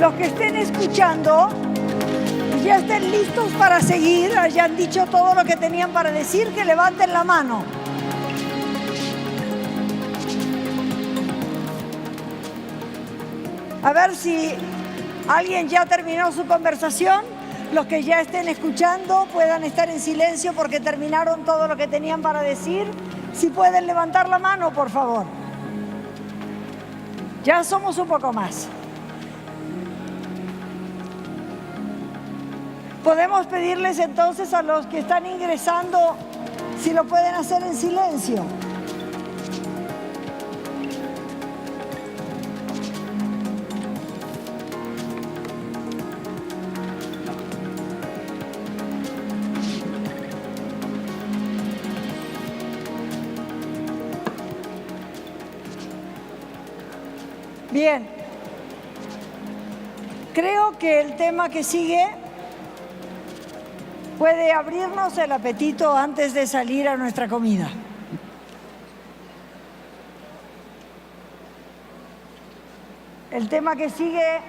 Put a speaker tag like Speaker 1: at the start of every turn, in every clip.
Speaker 1: Los que estén escuchando y ya estén listos para seguir, hayan dicho todo lo que tenían para decir, que levanten la mano. A ver si alguien ya terminó su conversación. Los que ya estén escuchando puedan estar en silencio porque terminaron todo lo que tenían para decir. Si pueden levantar la mano, por favor. Ya somos un poco más. Podemos pedirles entonces a los que están ingresando si lo pueden hacer en silencio. Bien, creo que el tema que sigue puede abrirnos el apetito antes de salir a nuestra comida. El tema que sigue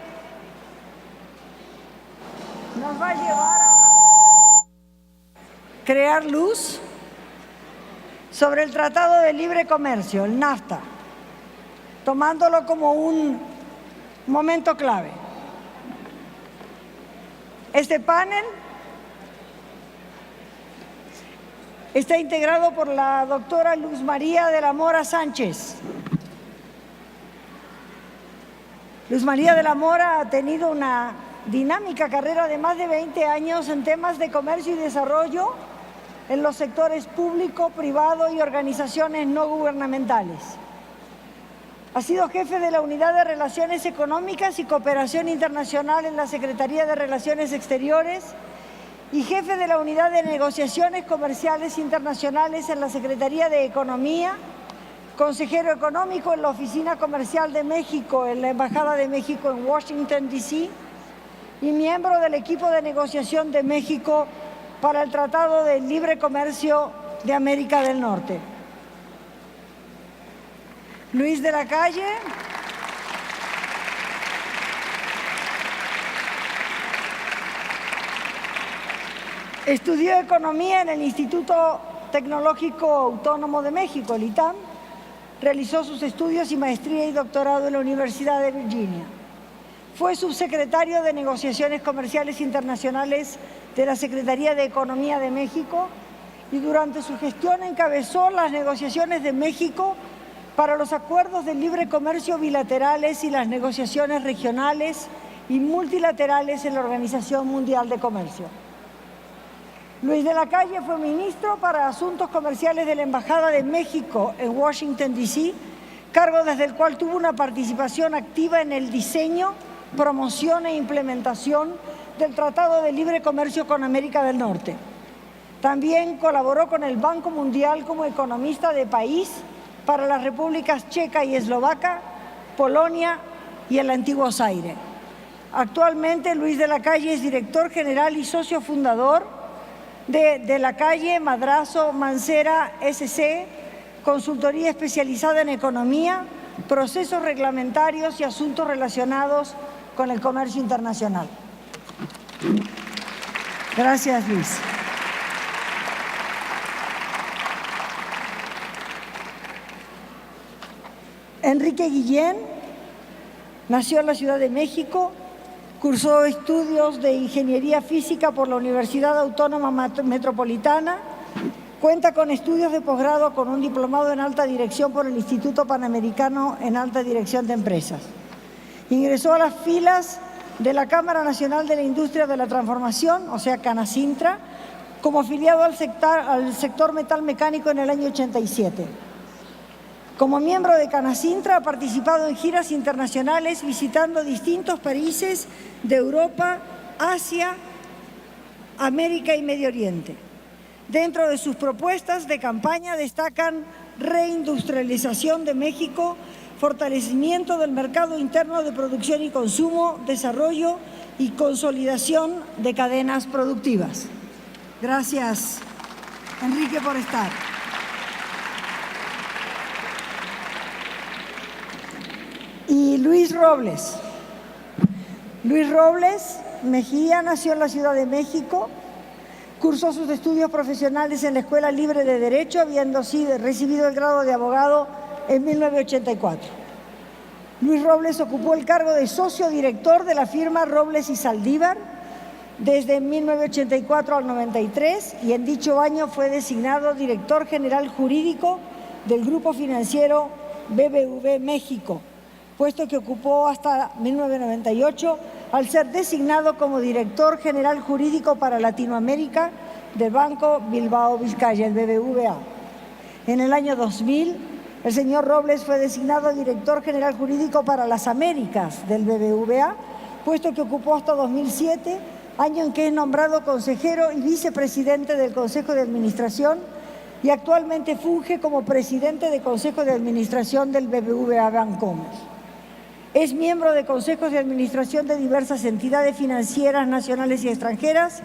Speaker 1: nos va a llevar a crear luz sobre el Tratado de Libre Comercio, el NAFTA, tomándolo como un momento clave. Este panel está integrado por la doctora Luz María de la Mora Sánchez. Luz María de la Mora ha tenido una dinámica carrera de más de 20 años en temas de comercio y desarrollo en los sectores público, privado y organizaciones no gubernamentales. Ha sido jefe de la Unidad de Relaciones Económicas y Cooperación Internacional en la Secretaría de Relaciones Exteriores y jefe de la Unidad de Negociaciones Comerciales Internacionales en la Secretaría de Economía, consejero económico en la Oficina Comercial de México en la Embajada de México en Washington, D.C. y miembro del equipo de negociación de México para el Tratado de Libre Comercio de América del Norte. Luis de la Calle. Estudió Economía en el Instituto Tecnológico Autónomo de México, el ITAM. Realizó sus estudios y maestría y doctorado en la Universidad de Virginia. Fue subsecretario de Negociaciones Comerciales Internacionales de la Secretaría de Economía de México y durante su gestión encabezó las negociaciones de México para los acuerdos de libre comercio bilaterales y las negociaciones regionales y multilaterales en la Organización Mundial de Comercio. Luis de la Calle fue ministro para Asuntos Comerciales de la Embajada de México en Washington, D.C., cargo desde el cual tuvo una participación activa en el diseño, promoción e implementación del Tratado de Libre Comercio con América del Norte. También colaboró con el Banco Mundial como economista de país para las repúblicas checa y eslovaca, Polonia y el antiguo Zaire. Actualmente, Luis de la Calle es director general y socio fundador de la Calle Madrazo Mancera S.C., consultoría especializada en economía, procesos reglamentarios y asuntos relacionados con el comercio internacional. Gracias, Luis. Enrique Guillén nació en la Ciudad de México, cursó estudios de Ingeniería Física por la Universidad Autónoma Metropolitana, cuenta con estudios de posgrado con un diplomado en Alta Dirección por el Instituto Panamericano en Alta Dirección de Empresas. Ingresó a las filas de la Cámara Nacional de la Industria de la Transformación, o sea, Canacintra, como afiliado al sector metal mecánico en el año 87. Como miembro de Canacintra ha participado en giras internacionales visitando distintos países de Europa, Asia, América y Medio Oriente. Dentro de sus propuestas de campaña destacan reindustrialización de México, fortalecimiento del mercado interno de producción y consumo, desarrollo y consolidación de cadenas productivas. Gracias, Enrique, por estar. Y Luis Robles. Luis Robles Mejía nació en la Ciudad de México. Cursó sus estudios profesionales en la Escuela Libre de Derecho, habiendo recibido el grado de abogado en 1984. Luis Robles ocupó el cargo de socio director de la firma Robles y Saldívar desde 1984 al 93 y en dicho año fue designado director general jurídico del Grupo Financiero BBV México, puesto que ocupó hasta 1998 al ser designado como director general jurídico para Latinoamérica del Banco Bilbao Vizcaya, el BBVA. En el año 2000, el señor Robles fue designado director general jurídico para las Américas del BBVA, puesto que ocupó hasta 2007, año en que es nombrado consejero y vicepresidente del Consejo de Administración y actualmente funge como presidente del Consejo de Administración del BBVA Bancomer. Es miembro de consejos de administración de diversas entidades financieras nacionales y extranjeras,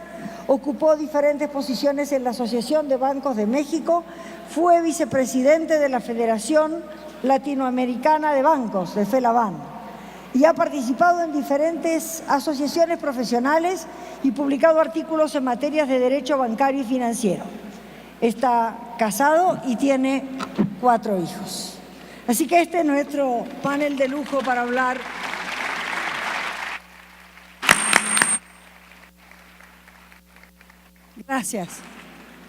Speaker 1: ocupó diferentes posiciones en la Asociación de Bancos de México, fue vicepresidente de la Federación Latinoamericana de Bancos, de FELABAN, y ha participado en diferentes asociaciones profesionales y publicado artículos en materias de derecho bancario y financiero. Está casado y tiene 4 hijos. Así que este es nuestro panel de lujo para hablar Gracias.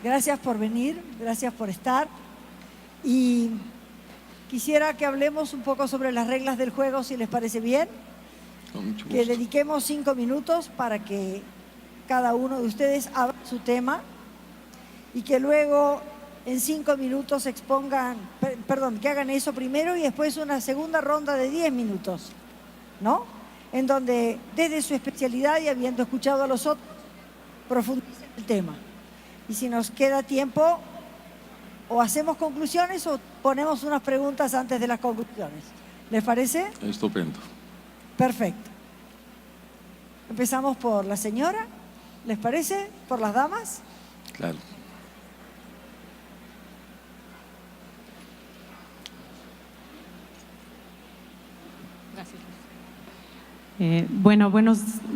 Speaker 1: Gracias por venir, gracias por estar. Y quisiera que hablemos un poco sobre las reglas del juego, si les parece bien.
Speaker 2: Con mucho gusto.
Speaker 1: Que dediquemos 5 minutos para que cada uno de ustedes abra su tema y que luego en 5 minutos expongan, que hagan eso primero y después una segunda ronda de 10 minutos, ¿no? En donde desde su especialidad y habiendo escuchado a los otros, profundicen el tema. Y si nos queda tiempo, o hacemos conclusiones o ponemos unas preguntas antes de las conclusiones. ¿Les parece?
Speaker 2: Estupendo.
Speaker 1: Perfecto. Empezamos por la señora, ¿les parece? ¿Por las damas?
Speaker 2: Claro.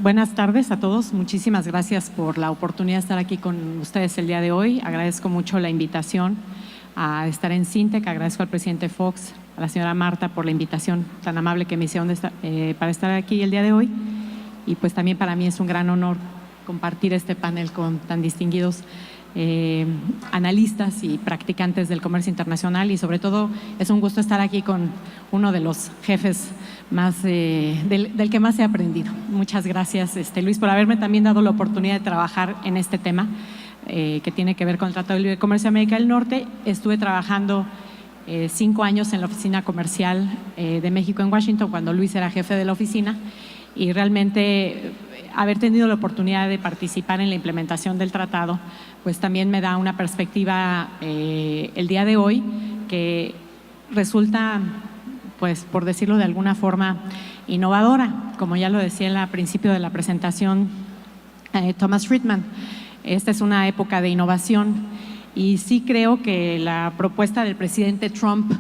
Speaker 3: Buenas tardes a todos. Muchísimas gracias por la oportunidad de estar aquí con ustedes el día de hoy. Agradezco mucho la invitación a estar en Sintec. Agradezco al presidente Fox, a la señora Marta por la invitación tan amable que me hicieron para estar aquí el día de hoy. Y pues también para mí es un gran honor compartir este panel con tan distinguidos analistas y practicantes del comercio internacional, y sobre todo es un gusto estar aquí con uno de los jefes más del que más he aprendido. Muchas gracias, Luis, por haberme también dado la oportunidad de trabajar en este tema que tiene que ver con el Tratado de Libre Comercio de América del Norte. Estuve trabajando 5 años en la oficina comercial de México en Washington cuando Luis era jefe de la oficina, y realmente haber tenido la oportunidad de participar en la implementación del tratado pues también me da una perspectiva el día de hoy que resulta, pues por decirlo de alguna forma, innovadora. Como ya lo decía al principio de la presentación Thomas Friedman, esta es una época de innovación, y sí creo que la propuesta del presidente Trump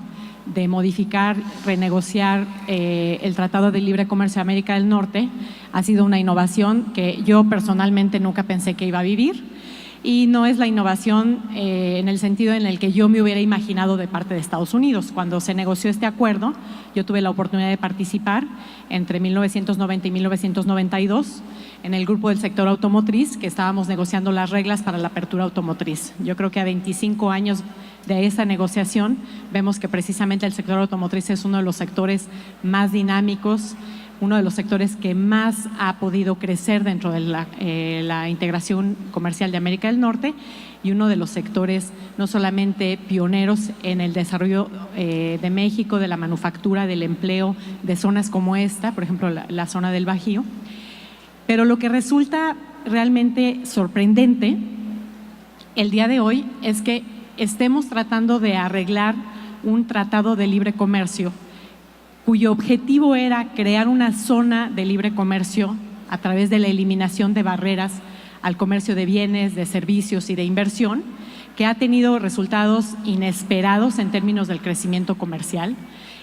Speaker 3: de modificar, renegociar el Tratado de Libre Comercio de América del Norte ha sido una innovación que yo personalmente nunca pensé que iba a vivir, y no es la innovación en el sentido en el que yo me hubiera imaginado de parte de Estados Unidos. Cuando se negoció este acuerdo, yo tuve la oportunidad de participar entre 1990 y 1992 en el grupo del sector automotriz, que estábamos negociando las reglas para la apertura automotriz. Yo creo que a 25 años de esa negociación vemos que precisamente el sector automotriz es uno de los sectores más dinámicos, uno de los sectores que más ha podido crecer dentro de la integración comercial de América del Norte, y uno de los sectores no solamente pioneros en el desarrollo de México, de la manufactura, del empleo, de zonas como esta, por ejemplo la zona del Bajío. Pero lo que resulta realmente sorprendente el día de hoy es que estemos tratando de arreglar un tratado de libre comercio cuyo objetivo era crear una zona de libre comercio a través de la eliminación de barreras al comercio de bienes, de servicios y de inversión, que ha tenido resultados inesperados en términos del crecimiento comercial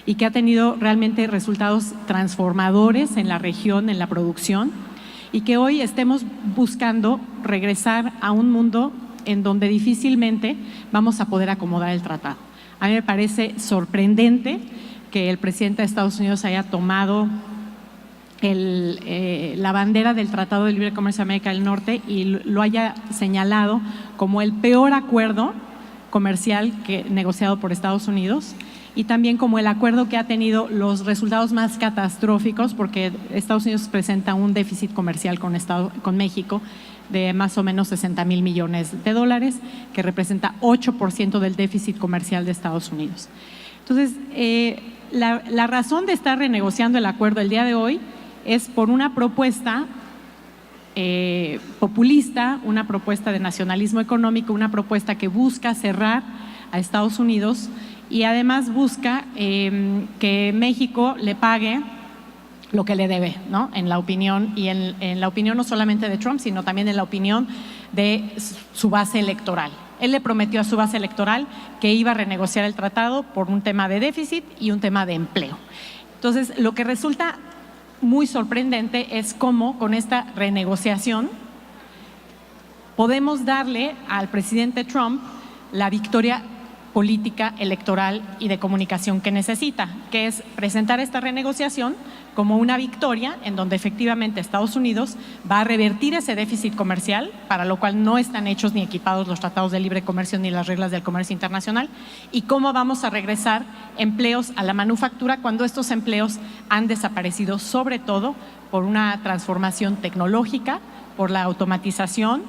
Speaker 3: y que ha tenido realmente resultados transformadores en la región, en la producción, y que hoy estemos buscando regresar a un mundo en donde difícilmente vamos a poder acomodar el tratado. A mí me parece sorprendente que el presidente de Estados Unidos haya tomado la bandera del Tratado de Libre Comercio de América del Norte y lo haya señalado como el peor acuerdo comercial negociado por Estados Unidos, y también como el acuerdo que ha tenido los resultados más catastróficos, porque Estados Unidos presenta un déficit comercial con México de más o menos 60,000 millones de dólares, que representa 8% del déficit comercial de Estados Unidos. Entonces, la razón de estar renegociando el acuerdo el día de hoy es por una propuesta populista, una propuesta de nacionalismo económico, una propuesta que busca cerrar a Estados Unidos y además busca que México le pague lo que le debe, ¿no? En la opinión, y en la opinión no solamente de Trump, sino también en la opinión de su base electoral. Él le prometió a su base electoral que iba a renegociar el tratado por un tema de déficit y un tema de empleo. Entonces, lo que resulta muy sorprendente es cómo con esta renegociación podemos darle al presidente Trump la victoria política, electoral y de comunicación que necesita, que es presentar esta renegociación como una victoria en donde efectivamente Estados Unidos va a revertir ese déficit comercial, para lo cual no están hechos ni equipados los tratados de libre comercio ni las reglas del comercio internacional, y cómo vamos a regresar empleos a la manufactura cuando estos empleos han desaparecido, sobre todo por una transformación tecnológica, por la automatización,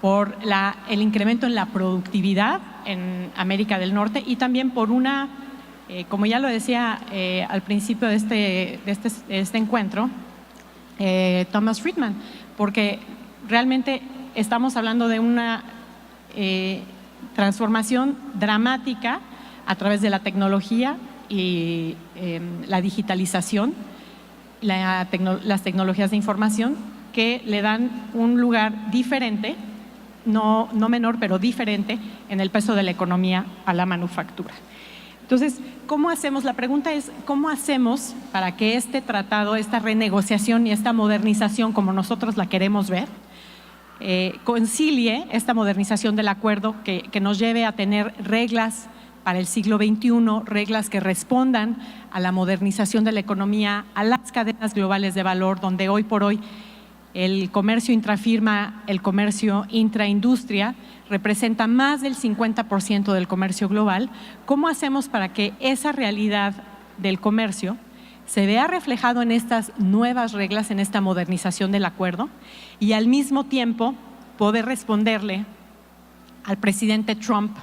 Speaker 3: por el incremento en la productividad en América del Norte, y también por una, como ya lo decía al principio de este encuentro, Thomas Friedman, porque realmente estamos hablando de una transformación dramática a través de la tecnología y la digitalización, las tecnologías de información, que le dan un lugar diferente, no menor, pero diferente en el peso de la economía a la manufactura. Entonces, ¿cómo hacemos? La pregunta es, ¿cómo hacemos para que este tratado, esta renegociación y esta modernización, como nosotros la queremos ver, concilie esta modernización del acuerdo que nos lleve a tener reglas para el siglo XXI, reglas que respondan a la modernización de la economía, a las cadenas globales de valor, donde hoy por hoy el comercio intrafirma, el comercio intraindustria, representa más del 50% del comercio global? ¿Cómo hacemos para que esa realidad del comercio se vea reflejado en estas nuevas reglas, en esta modernización del acuerdo, y al mismo tiempo poder responderle al presidente Trump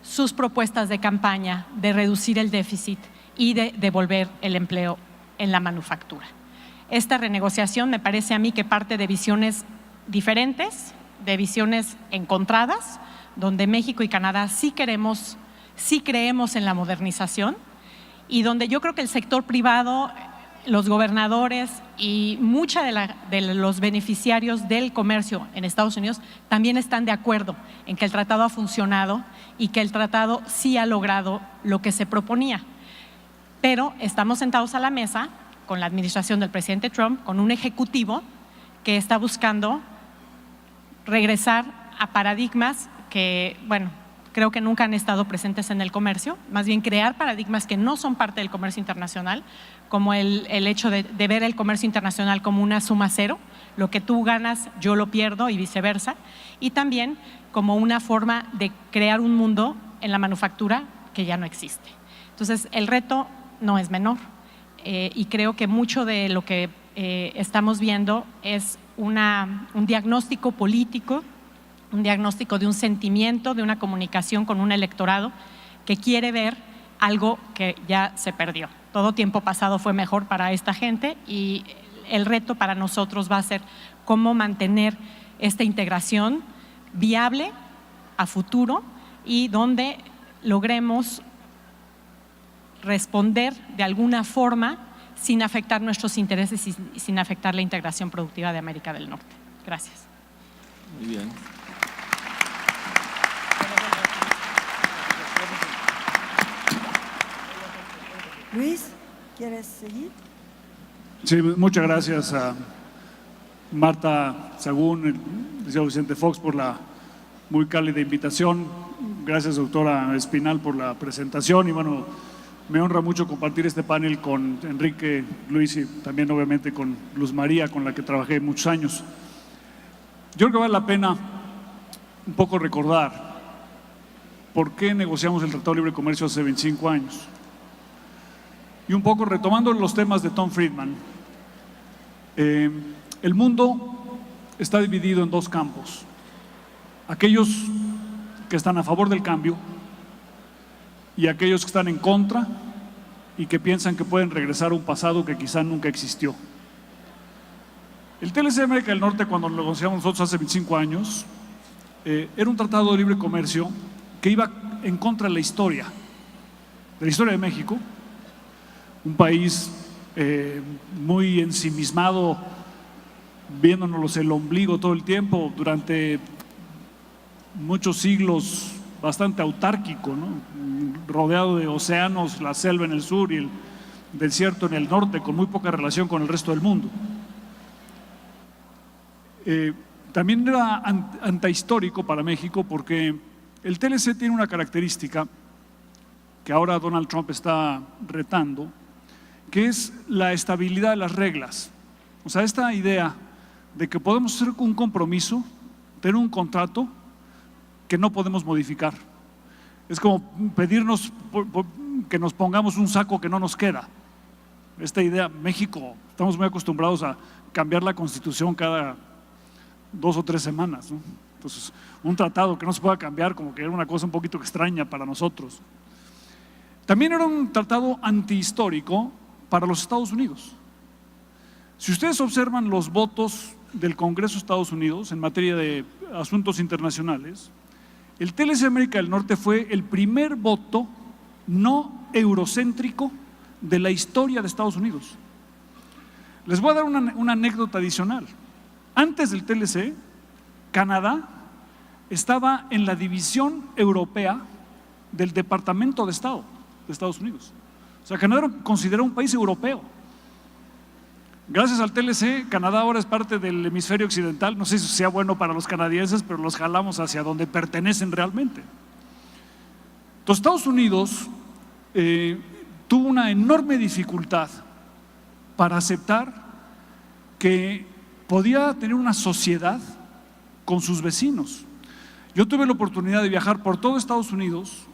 Speaker 3: sus propuestas de campaña de reducir el déficit y de devolver el empleo en la manufactura? Esta renegociación me parece a mí que parte de visiones diferentes, de visiones encontradas, donde México y Canadá sí creemos en la modernización, y donde yo creo que el sector privado, los gobernadores y muchos de los beneficiarios del comercio en Estados Unidos también están de acuerdo en que el tratado ha funcionado y que el tratado sí ha logrado lo que se proponía. Pero estamos sentados a la mesa con la administración del presidente Trump, con un ejecutivo que está buscando regresar a paradigmas que, bueno, creo que nunca han estado presentes en el comercio, más bien crear paradigmas que no son parte del comercio internacional, como el hecho de ver el comercio internacional como una suma cero, lo que tú ganas yo lo pierdo y viceversa, y también como una forma de crear un mundo en la manufactura que ya no existe. Entonces, el reto no es menor. Y creo que mucho de lo que estamos viendo es un diagnóstico político, un diagnóstico de un sentimiento, de una comunicación con un electorado que quiere ver algo que ya se perdió. Todo tiempo pasado fue mejor para esta gente, y el reto para nosotros va a ser cómo mantener esta integración viable a futuro y donde logremos responder de alguna forma sin afectar nuestros intereses y sin afectar la integración productiva de América del Norte. Gracias.
Speaker 2: Muy bien.
Speaker 1: Luis, ¿quieres seguir?
Speaker 4: Sí, muchas gracias a Marta Sagún, el licenciado Vicente Fox, por la muy cálida invitación. Gracias, doctora Espinal, por la presentación. Y bueno, me honra mucho compartir este panel con Enrique, Luis y también obviamente con Luz María, con la que trabajé muchos años. Yo creo que vale la pena un poco recordar por qué negociamos el Tratado de Libre Comercio hace 25 años. Y un poco retomando los temas de Tom Friedman, el mundo está dividido en dos campos. Aquellos que están a favor del cambio y aquellos que están en contra y que piensan que pueden regresar a un pasado que quizá nunca existió. El TLC de América del Norte, cuando lo negociamos nosotros hace 25 años, era un tratado de libre comercio que iba en contra de la historia de México, un país muy ensimismado, viéndonos el ombligo todo el tiempo, durante muchos siglos bastante autárquico, ¿no? Rodeado de océanos, la selva en el sur y el desierto en el norte, con muy poca relación con el resto del mundo. También era antihistórico para México porque el TLC tiene una característica que ahora Donald Trump está retando, que es la estabilidad de las reglas. O sea, esta idea de que podemos hacer un compromiso, tener un contrato que no podemos modificar. Es como pedirnos que nos pongamos un saco que no nos queda. Esta idea, México, estamos muy acostumbrados a cambiar la Constitución cada 2 o 3 semanas, ¿no? Entonces, un tratado que no se pueda cambiar como que era una cosa un poquito extraña para nosotros. También era un tratado antihistórico para los Estados Unidos. Si ustedes observan los votos del Congreso de Estados Unidos en materia de asuntos internacionales, el TLC de América del Norte fue el primer voto no eurocéntrico de la historia de Estados Unidos. Les voy a dar una anécdota adicional. Antes del TLC, Canadá estaba en la división europea del Departamento de Estado de Estados Unidos. O sea, Canadá era considerado un país europeo. Gracias al TLC, Canadá ahora es parte del hemisferio occidental. No sé si sea bueno para los canadienses, pero los jalamos hacia donde pertenecen realmente. Entonces, Estados Unidos tuvo una enorme dificultad para aceptar que podía tener una sociedad con sus vecinos. Yo tuve la oportunidad de viajar por todo Estados Unidos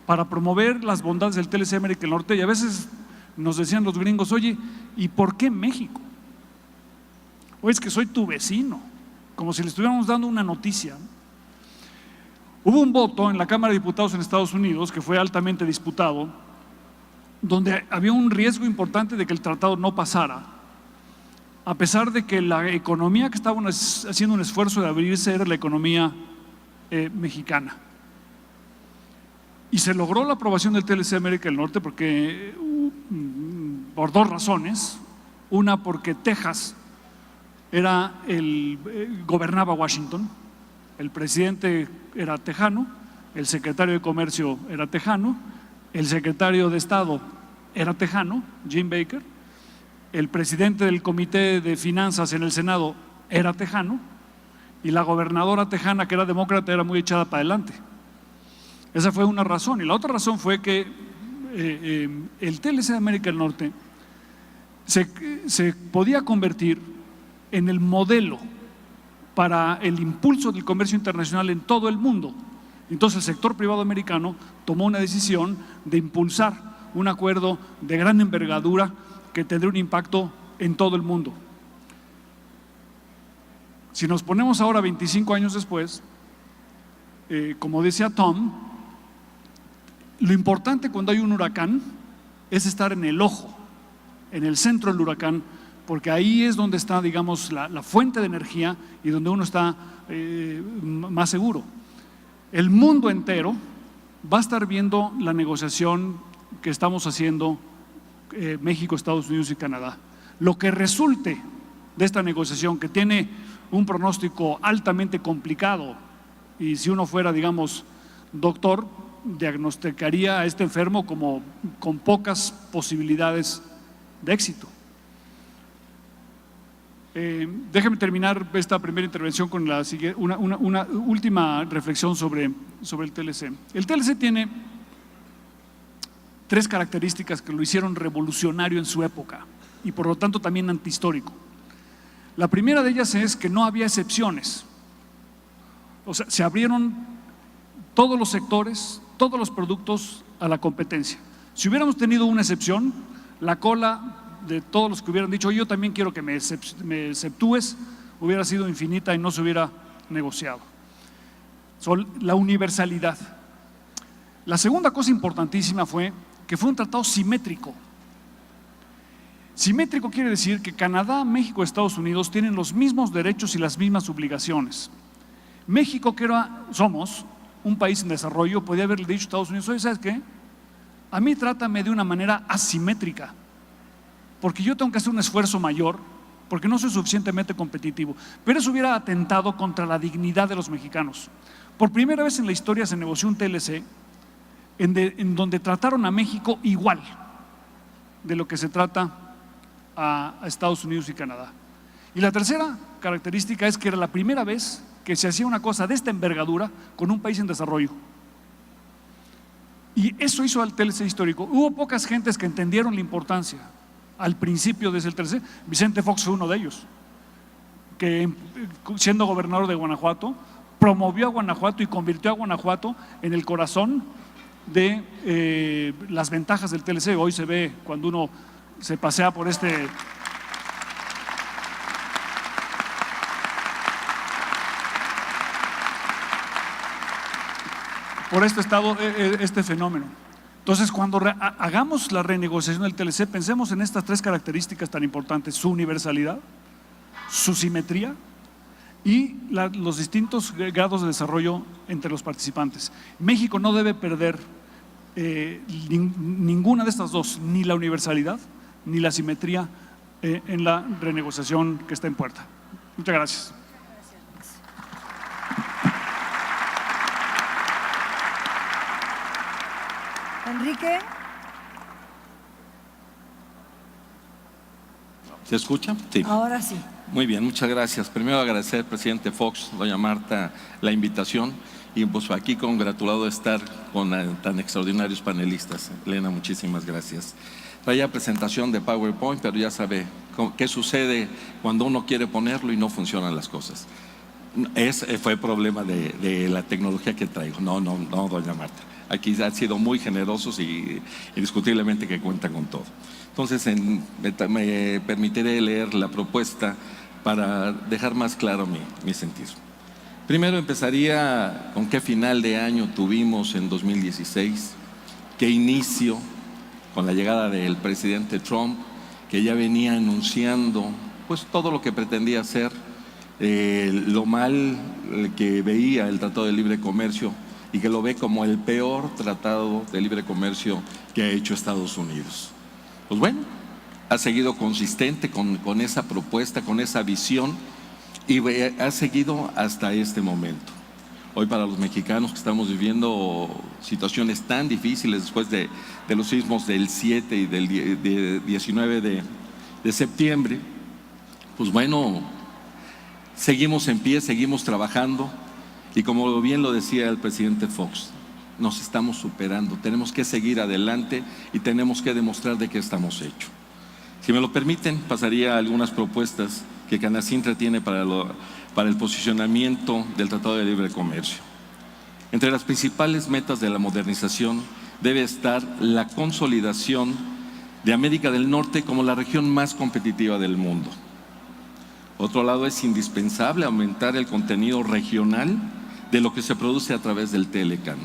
Speaker 4: para promover las bondades del TLC de América del Norte, y a veces nos decían los gringos: oye, ¿y por qué México? O es que soy tu vecino, como si le estuviéramos dando una noticia. Hubo un voto en la Cámara de Diputados en Estados Unidos que fue altamente disputado, donde había un riesgo importante de que el tratado no pasara, a pesar de que la economía que estaban haciendo un esfuerzo de abrirse era la economía mexicana. Y se logró la aprobación del TLC de América del Norte porque, por 2 razones. Una, porque Texas gobernaba Washington, el presidente era tejano, el secretario de Comercio era tejano, el secretario de Estado era tejano, Jim Baker, el presidente del Comité de Finanzas en el Senado era tejano, y la gobernadora tejana, que era demócrata, era muy echada para adelante. Esa fue una razón. Y la otra razón fue que el TLC de América del Norte se podía convertir en el modelo para el impulso del comercio internacional en todo el mundo. Entonces el sector privado americano tomó una decisión de impulsar un acuerdo de gran envergadura que tendría un impacto en todo el mundo. Si nos ponemos ahora 25 años después, como decía Tom, lo importante cuando hay un huracán es estar en el ojo, en el centro del huracán, porque ahí es donde está, digamos, la fuente de energía y donde uno está más seguro. El mundo entero va a estar viendo la negociación que estamos haciendo México, Estados Unidos y Canadá. Lo que resulte de esta negociación, que tiene un pronóstico altamente complicado, y si uno fuera, digamos, doctor, diagnosticaría a este enfermo como con pocas posibilidades de éxito. Déjeme terminar esta primera intervención con una última reflexión sobre el TLC. El TLC tiene 3 características que lo hicieron revolucionario en su época y por lo tanto también antihistórico. La primera de ellas es que no había excepciones. O sea, se abrieron todos los sectores, todos los productos a la competencia. Si hubiéramos tenido una excepción, la cola de todos los que hubieran dicho yo también quiero que me exceptúes, hubiera sido infinita y no se hubiera negociado. La universalidad. La segunda cosa importantísima fue que fue un tratado simétrico. Simétrico quiere decir que Canadá, México y Estados Unidos tienen los mismos derechos y las mismas obligaciones. México, que somos un país en desarrollo, podía haberle dicho a Estados Unidos: oye, ¿sabes qué? A mí trátame de una manera asimétrica, porque yo tengo que hacer un esfuerzo mayor, porque no soy suficientemente competitivo. Pero eso hubiera atentado contra la dignidad de los mexicanos. Por primera vez en la historia se negoció un TLC en donde trataron a México igual de lo que se trata a Estados Unidos y Canadá. Y la tercera característica es que era la primera vez que se hacía una cosa de esta envergadura con un país en desarrollo. Y eso hizo al TLC histórico. Hubo pocas gentes que entendieron la importancia al principio de ese TLC. Vicente Fox fue uno de ellos, que siendo gobernador de Guanajuato, promovió a Guanajuato y convirtió a Guanajuato en el corazón de las ventajas del TLC. Hoy se ve cuando uno se pasea por este estado, este fenómeno. Entonces, cuando hagamos la renegociación del TLC, pensemos en estas 3 características tan importantes: su universalidad, su simetría y los distintos grados de desarrollo entre los participantes. México no debe perder ninguna de estas 2, ni la universalidad ni la simetría, en la renegociación que está en puerta. Muchas gracias.
Speaker 1: Enrique.
Speaker 2: ¿Se escucha? Sí.
Speaker 1: Ahora sí.
Speaker 2: Muy bien, muchas gracias. Primero agradecer al presidente Fox, doña Marta, la invitación y pues aquí congratulado de estar con tan extraordinarios panelistas. Elena, muchísimas gracias. Traía presentación de PowerPoint, pero ya sabe qué sucede cuando uno quiere ponerlo y no funcionan las cosas. Fue problema de la tecnología que traigo. No, doña Marta. Aquí han sido muy generosos y indiscutiblemente que cuentan con todo. Entonces, me permitiré leer la propuesta para dejar más claro mi sentir. Primero empezaría con qué final de año tuvimos en 2016, qué inicio con la llegada del presidente Trump, que ya venía anunciando pues todo lo que pretendía hacer, lo mal que veía el Tratado de Libre Comercio y que lo ve como el peor tratado de libre comercio que ha hecho Estados Unidos. Pues bueno, ha seguido consistente con esa propuesta, con esa visión y ha seguido hasta este momento. Hoy para los mexicanos que estamos viviendo situaciones tan difíciles después de los sismos del 7 y del 19 de septiembre, pues bueno, seguimos en pie, seguimos trabajando y como bien lo decía el presidente Fox, nos estamos superando, tenemos que seguir adelante y tenemos que demostrar de qué estamos hechos. Si me lo permiten, pasaría a algunas propuestas que Canacintra tiene para el posicionamiento del Tratado de Libre Comercio. Entre las principales metas de la modernización debe estar la consolidación de América del Norte como la región más competitiva del mundo. Otro lado, es indispensable aumentar el contenido regional de lo que se produce a través del TLCAN.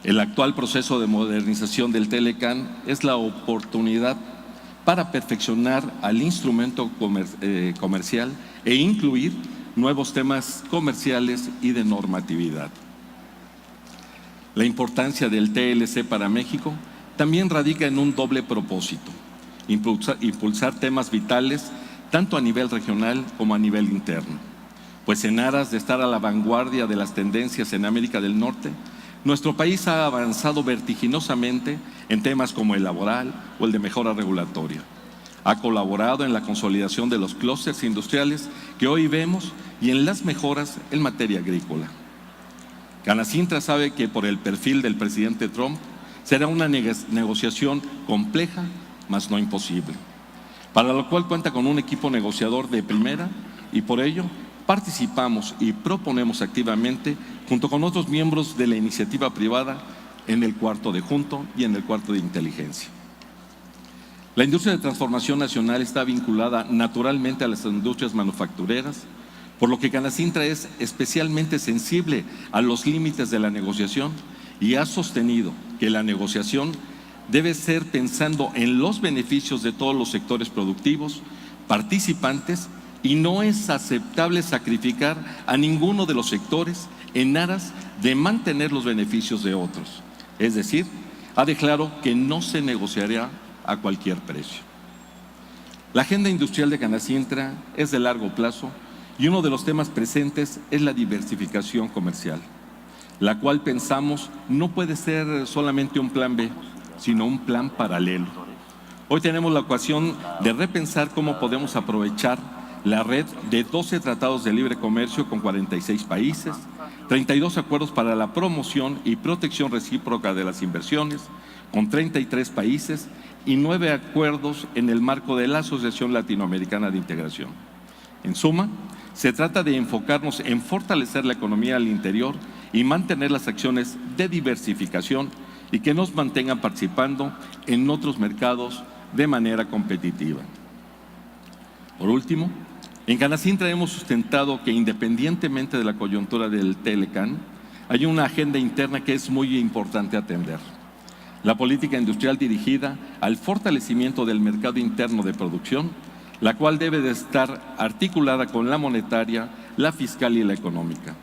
Speaker 2: El actual proceso de modernización del TLCAN es la oportunidad para perfeccionar al instrumento comercial e incluir nuevos temas comerciales y de normatividad. La importancia del TLC para México también radica en un doble propósito: impulsar temas vitales tanto a nivel regional como a nivel interno, pues en aras de estar a la vanguardia de las tendencias en América del Norte, nuestro país ha avanzado vertiginosamente en temas como el laboral o el de mejora regulatoria. Ha colaborado en la consolidación de los clústeres industriales que hoy vemos y en las mejoras en materia agrícola. Canacintra sabe que por el perfil del presidente Trump será una negociación compleja, mas no imposible, para lo cual cuenta con un equipo negociador de primera y por ello participamos y proponemos activamente junto con otros miembros de la iniciativa privada en el cuarto de junto y en el cuarto de inteligencia. La industria de transformación nacional está vinculada naturalmente a las industrias manufactureras, por lo que Canacintra es especialmente sensible a los límites de la negociación y ha sostenido que la negociación debe ser pensando en los beneficios de todos los sectores productivos, participantes, y no es aceptable sacrificar a ninguno de los sectores en aras de mantener los beneficios de otros. Es decir, ha declarado que no se negociará a cualquier precio. La agenda industrial de Canacintra es de largo plazo y uno de los temas presentes es la diversificación comercial, la cual pensamos no puede ser solamente un plan B, sino un plan paralelo. Hoy tenemos la ocasión de repensar cómo podemos aprovechar la red de 12 tratados de libre comercio con 46 países, 32 acuerdos para la promoción y protección recíproca de las inversiones con 33 países y 9 acuerdos en el marco de la Asociación Latinoamericana de Integración. En suma, se trata de enfocarnos en fortalecer la economía al interior y mantener las acciones de diversificación y que nos mantengan participando en otros mercados de manera competitiva. Por último, en Canacintra hemos sustentado que independientemente de la coyuntura del Telecán, hay una agenda interna que es muy importante atender. La política industrial dirigida al fortalecimiento del mercado interno de producción, la cual debe de estar articulada con la monetaria, la fiscal y la económica,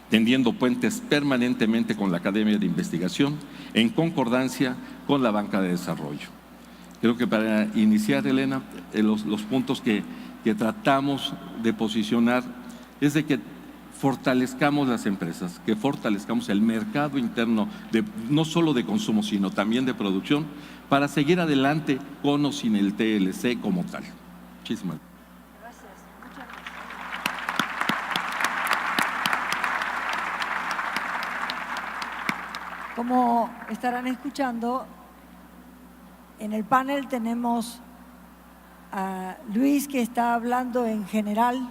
Speaker 2: tendiendo puentes permanentemente con la Academia de Investigación en concordancia con la banca de desarrollo. Creo que para iniciar, Elena, los puntos que tratamos de posicionar es de que fortalezcamos las empresas, que fortalezcamos el mercado interno, no solo de consumo, sino también de producción, para seguir adelante con o sin el TLC como tal. Muchísimas
Speaker 1: gracias. Muchas gracias. Como estarán escuchando, en el panel tenemos a Luis, que está hablando en general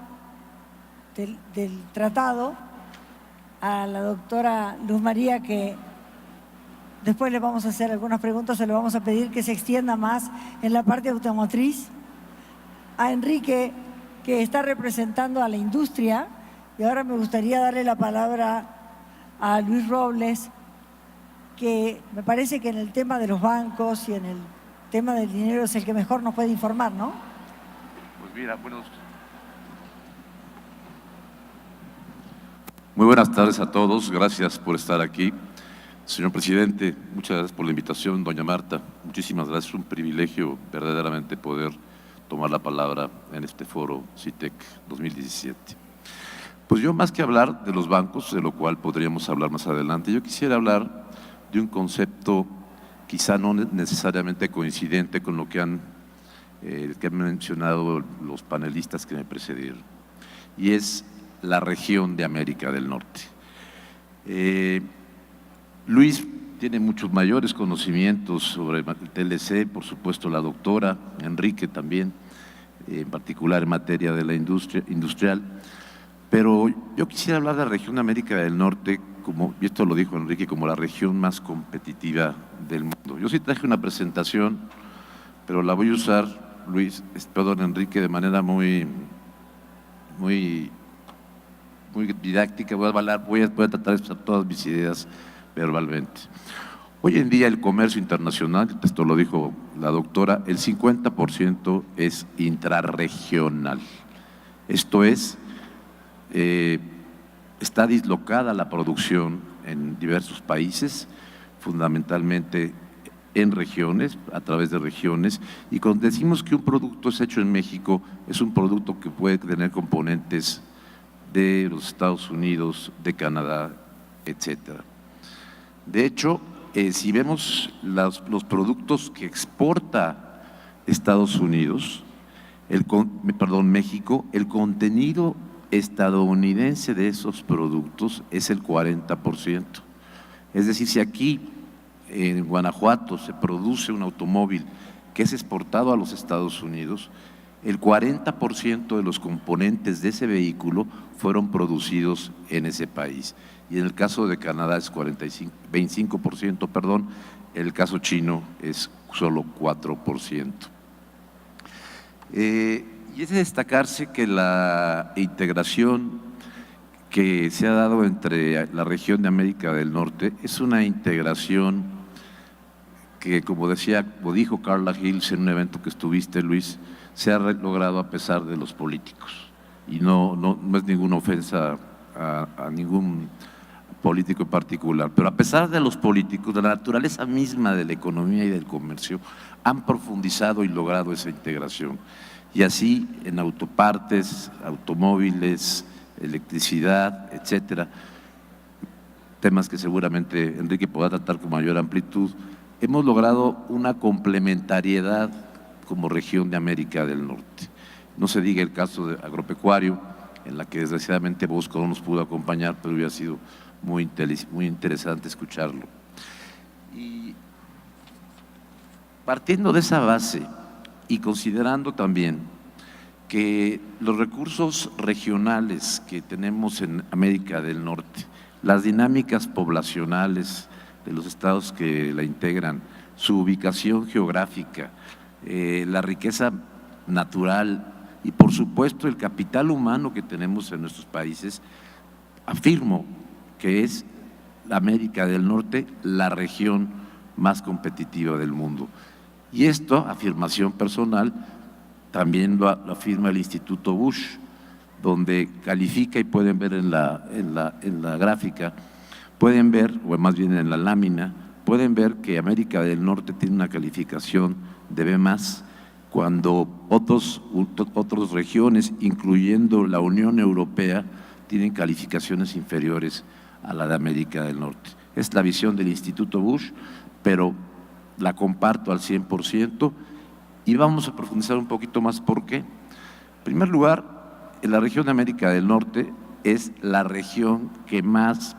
Speaker 1: del tratado, a la doctora Luz María, que después le vamos a hacer algunas preguntas, se le vamos a pedir que se extienda más en la parte automotriz, a Enrique, que está representando a la industria, y ahora me gustaría darle la palabra a Luis Robles, que me parece que en el tema de los bancos y en el tema del dinero es el que mejor nos puede informar, ¿no?
Speaker 5: Pues mira, muy buenas tardes a todos, gracias por estar aquí. Señor presidente, muchas gracias por la invitación. Doña Marta, muchísimas gracias, es un privilegio verdaderamente poder tomar la palabra en este foro CITEC 2017. Pues yo, más que hablar de los bancos, de lo cual podríamos hablar más adelante, yo quisiera hablar de un concepto quizá no necesariamente coincidente con lo que han mencionado los panelistas que me precedieron, y es la región de América del Norte. Luis tiene muchos mayores conocimientos sobre el TLC, por supuesto la doctora, Enrique también, en particular en materia de la industria industrial, pero yo quisiera hablar de la región de América del Norte, y esto lo dijo Enrique, como la región más competitiva del mundo. Yo sí traje una presentación, pero la voy a usar, Enrique, de manera muy didáctica. Voy a tratar de expresar todas mis ideas verbalmente. Hoy en día el comercio internacional, esto lo dijo la doctora, el 50% es intrarregional. Esto es, está dislocada la producción en diversos países, fundamentalmente en regiones, a través de regiones, y cuando decimos que un producto es hecho en México, es un producto que puede tener componentes de los Estados Unidos, de Canadá, etcétera. De hecho, si vemos los productos que exporta Estados Unidos, México, el contenido estadounidense de esos productos es el 40%. Es decir, si aquí en Guanajuato se produce un automóvil que es exportado a los Estados Unidos, el 40% de los componentes de ese vehículo fueron producidos en ese país. Y en el caso de Canadá es 25%, perdón, en el caso chino es solo 4%. Y es de destacarse que la integración que se ha dado entre la región de América del Norte es una integración que, como dijo Carla Hills en un evento que estuviste, Luis, se ha logrado a pesar de los políticos. Y no es ninguna ofensa a ningún político en particular, pero a pesar de los políticos, de la naturaleza misma de la economía y del comercio, han profundizado y logrado esa integración. Y así en autopartes, automóviles, electricidad, etcétera, temas que seguramente Enrique podrá tratar con mayor amplitud, hemos logrado una complementariedad como región de América del Norte. No se diga el caso de agropecuario, en la que desgraciadamente Bosco no nos pudo acompañar, pero hubiera sido muy interesante escucharlo. Y partiendo de esa base y considerando también que los recursos regionales que tenemos en América del Norte, las dinámicas poblacionales de los estados que la integran, su ubicación geográfica, la riqueza natural y por supuesto el capital humano que tenemos en nuestros países, afirmo que es la América del Norte la región más competitiva del mundo. Y esto, afirmación personal, también lo afirma el Instituto Bush, donde califica, y pueden ver en la gráfica, pueden ver, o más bien en la lámina, pueden ver que América del Norte tiene una calificación de B+, cuando otras regiones, incluyendo la Unión Europea, tienen calificaciones inferiores a la de América del Norte. Es la visión del Instituto Bush, pero la comparto al 100% y vamos a profundizar un poquito más. ¿Por qué? En primer lugar, en la región de América del Norte es la región que más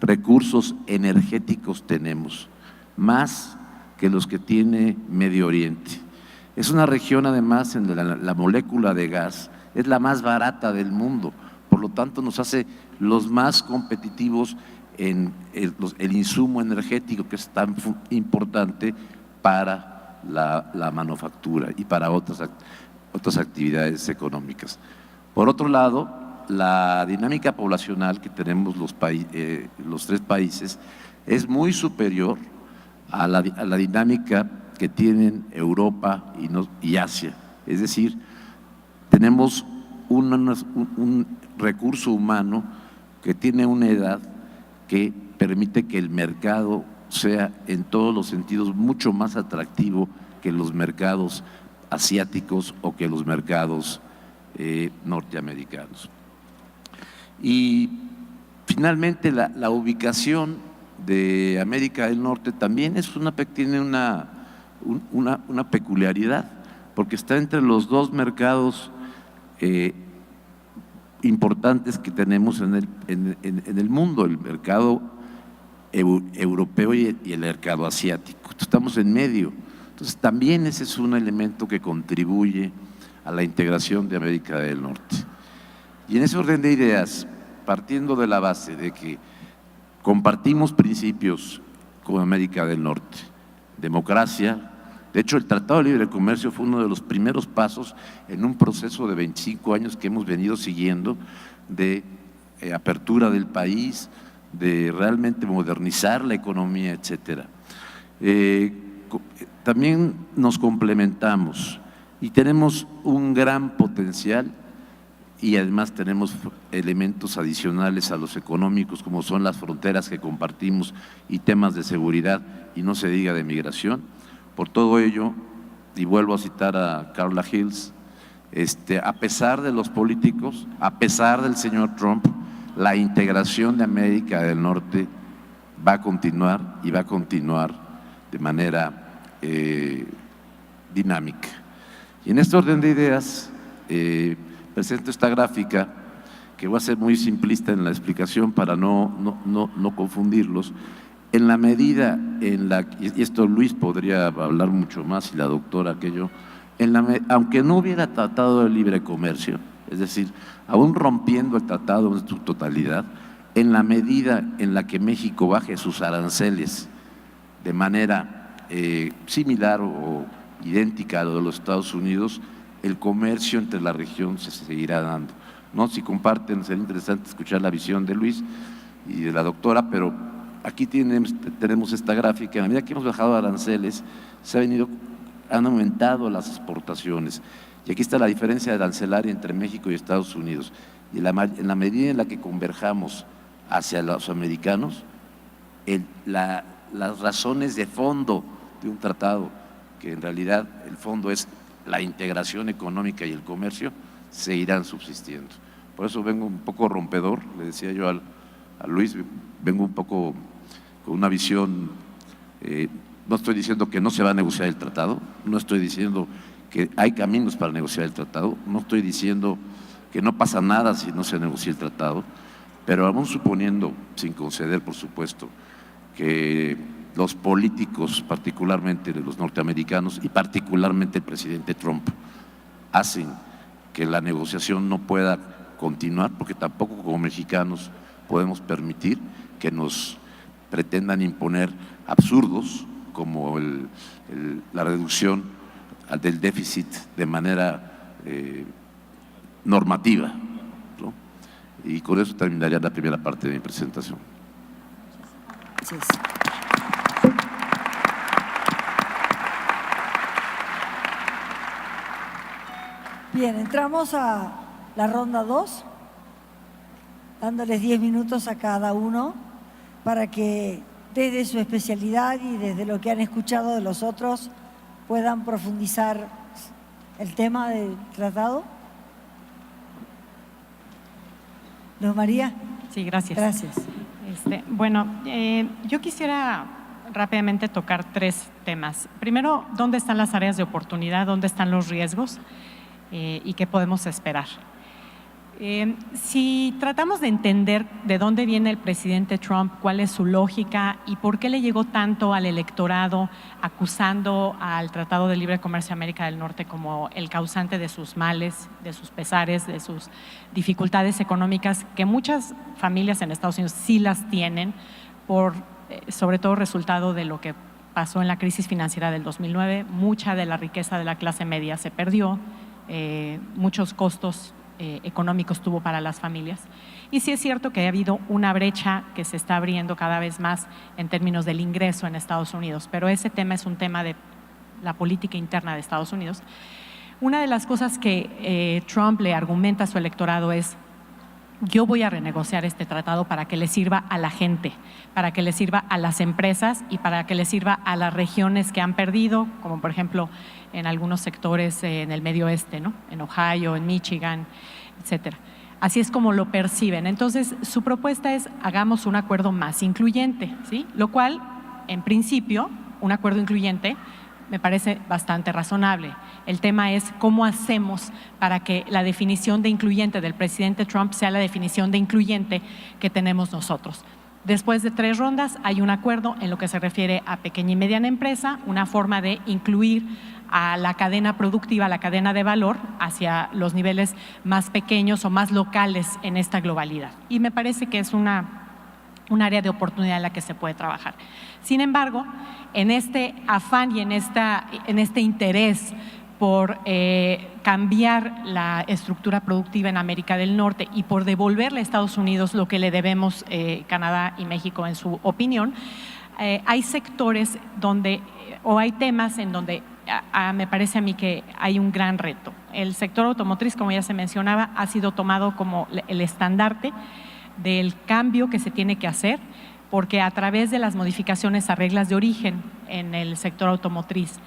Speaker 5: recursos energéticos tenemos, más que los que tiene Medio Oriente. Es una región además en la molécula de gas es la más barata del mundo, por lo tanto nos hace los más competitivos en el insumo energético, que es tan importante para la manufactura y para otras actividades económicas. Por otro lado, la dinámica poblacional que tenemos los tres países es muy superior a la dinámica que tienen Europa y Asia. Es decir, tenemos un recurso humano que tiene una edad que permite que el mercado sea en todos los sentidos mucho más atractivo que los mercados asiáticos o que los mercados norteamericanos. Y finalmente la ubicación de América del Norte también tiene una peculiaridad, porque está entre los dos mercados importantes que tenemos en el mundo, el mercado europeo y el mercado asiático. Estamos en medio. Entonces también ese es un elemento que contribuye a la integración de América del Norte. Y en ese orden de ideas, partiendo de la base de que compartimos principios con América del Norte, democracia. De hecho, el Tratado de Libre Comercio fue uno de los primeros pasos en un proceso de 25 años que hemos venido siguiendo de apertura del país, de realmente modernizar la economía, etcétera. También nos complementamos y tenemos un gran potencial y además tenemos elementos adicionales a los económicos, como son las fronteras que compartimos y temas de seguridad, y no se diga de migración. Por todo ello, y vuelvo a citar a Carla Hills, a pesar de los políticos, a pesar del señor Trump, la integración de América del Norte va a continuar y va a continuar de manera dinámica. Y en este orden de ideas presento esta gráfica que voy a ser muy simplista en la explicación para no confundirlos. En la medida en la que, y esto Luis podría hablar mucho más y la doctora que yo, aunque no hubiera tratado de libre comercio, es decir, aún rompiendo el tratado en su totalidad, en la medida en la que México baje sus aranceles de manera similar o idéntica a lo de los Estados Unidos, el comercio entre la región se seguirá dando, ¿no? Si comparten, sería interesante escuchar la visión de Luis y de la doctora, pero aquí tenemos esta gráfica. A medida que hemos bajado aranceles, han aumentado las exportaciones. Y aquí está la diferencia arancelaria entre México y Estados Unidos. Y en la medida en la que converjamos hacia los americanos, las razones de fondo de un tratado, que en realidad el fondo es la integración económica y el comercio, seguirán subsistiendo. Por eso vengo un poco rompedor, le decía yo a Luis, vengo un poco con una visión, no estoy diciendo que no se va a negociar el tratado, no estoy diciendo que hay caminos para negociar el tratado, no estoy diciendo que no pasa nada si no se negocia el tratado, pero aún suponiendo, sin conceder por supuesto, que los políticos, particularmente los norteamericanos y particularmente el presidente Trump, hacen que la negociación no pueda continuar, porque tampoco como mexicanos podemos permitir que nos pretendan imponer absurdos como la reducción del déficit de manera normativa, ¿no? Y con eso terminaría la primera parte de mi presentación.
Speaker 1: Gracias. Bien, entramos a la ronda 2, dándoles 10 minutos a cada uno para que desde su especialidad y desde lo que han escuchado de los otros puedan profundizar el tema del tratado. Luz María.
Speaker 3: Sí, gracias.
Speaker 1: Gracias.
Speaker 3: Bueno, yo quisiera rápidamente tocar 3 temas. Primero, ¿dónde están las áreas de oportunidad? ¿Dónde están los riesgos? ¿Y qué podemos esperar? Si tratamos de entender de dónde viene el presidente Trump, cuál es su lógica y por qué le llegó tanto al electorado acusando al Tratado de Libre Comercio de América del Norte como el causante de sus males, de sus pesares, de sus dificultades económicas, que muchas familias en Estados Unidos sí las tienen, sobre todo resultado de lo que pasó en la crisis financiera del 2009, mucha de la riqueza de la clase media se perdió, muchos costos económicos tuvo para las familias. Y sí es cierto que ha habido una brecha que se está abriendo cada vez más en términos del ingreso en Estados Unidos, pero ese tema es un tema de la política interna de Estados Unidos. Una de las cosas que Trump le argumenta a su electorado es: yo voy a renegociar este tratado para que le sirva a la gente, para que le sirva a las empresas y para que le sirva a las regiones que han perdido, como por ejemplo en algunos sectores en el medio oeste, ¿no? En Ohio, en Michigan, etcétera. Así es como lo perciben. Entonces, su propuesta es: hagamos un acuerdo más incluyente, ¿sí? Lo cual, en principio, un acuerdo incluyente me parece bastante razonable. El tema es cómo hacemos para que la definición de incluyente del presidente Trump sea la definición de incluyente que tenemos nosotros. Después de 3 rondas hay un acuerdo en lo que se refiere a pequeña y mediana empresa, una forma de incluir a la cadena productiva, a la cadena de valor, hacia los niveles más pequeños o más locales en esta globalidad. Y me parece que es un área de oportunidad en la que se puede trabajar. Sin embargo, en este afán y en este interés por cambiar la estructura productiva en América del Norte y por devolverle a Estados Unidos lo que le debemos Canadá y México, en su opinión, hay sectores donde, o hay temas en donde me parece a mí que hay un gran reto. El sector automotriz, como ya se mencionaba, ha sido tomado como el estandarte del cambio que se tiene que hacer, porque a través de las modificaciones a reglas de origen en el sector automotriz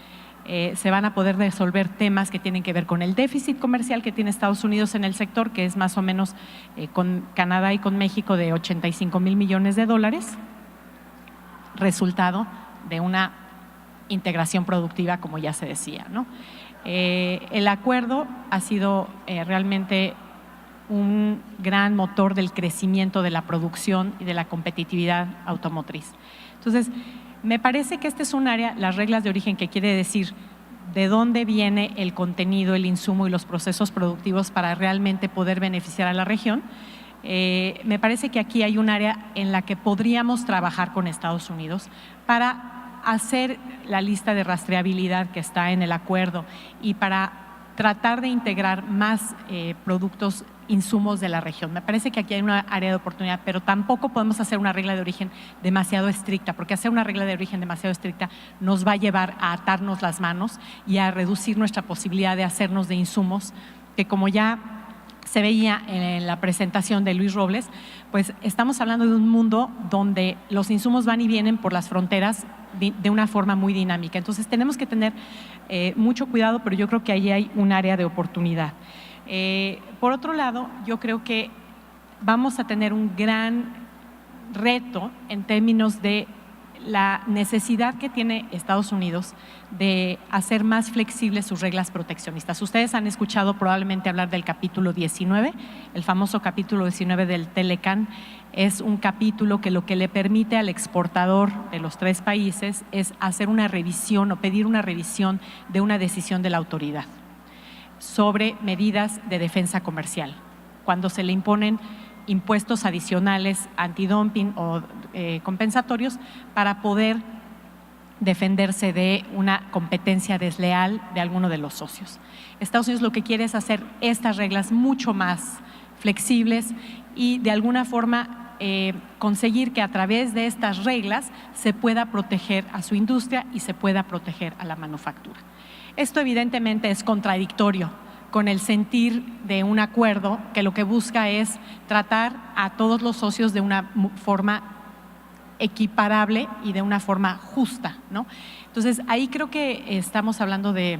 Speaker 3: se van a poder resolver temas que tienen que ver con el déficit comercial que tiene Estados Unidos en el sector, que es más o menos con Canadá y con México de $85,000 millones, resultado de una integración productiva, como ya se decía, ¿no? El acuerdo ha sido realmente un gran motor del crecimiento de la producción y de la competitividad automotriz. Entonces, me parece que este es un área, las reglas de origen, que quiere decir de dónde viene el contenido, el insumo y los procesos productivos para realmente poder beneficiar a la región. Me parece que aquí hay un área en la que podríamos trabajar con Estados Unidos para hacer la lista de rastreabilidad que está en el acuerdo y para tratar de integrar más productos, insumos de la región. Me parece que aquí hay una área de oportunidad, pero tampoco podemos hacer una regla de origen demasiado estricta, porque hacer una regla de origen demasiado estricta nos va a llevar a atarnos las manos y a reducir nuestra posibilidad de hacernos de insumos, que como ya se veía en la presentación de Luis Robles, pues estamos hablando de un mundo donde los insumos van y vienen por las fronteras de una forma muy dinámica. Entonces tenemos que tener mucho cuidado, pero yo creo que ahí hay un área de oportunidad. Por otro lado, yo creo que vamos a tener un gran reto en términos de la necesidad que tiene Estados Unidos de hacer más flexibles sus reglas proteccionistas. Ustedes han escuchado probablemente hablar del capítulo 19, el famoso capítulo 19 del Telecan. Es un capítulo que lo que le permite al exportador de los tres países es hacer una revisión o pedir una revisión de una decisión de la autoridad sobre medidas de defensa comercial, cuando se le imponen impuestos adicionales, antidumping o compensatorios para poder defenderse de una competencia desleal de alguno de los socios. Estados Unidos lo que quiere es hacer estas reglas mucho más flexibles y de alguna forma conseguir que a través de estas reglas se pueda proteger a su industria y se pueda proteger a la manufactura. Esto evidentemente es contradictorio con el sentir de un acuerdo que lo que busca es tratar a todos los socios de una forma equiparable y de una forma justa, ¿no? Entonces, ahí creo que estamos hablando de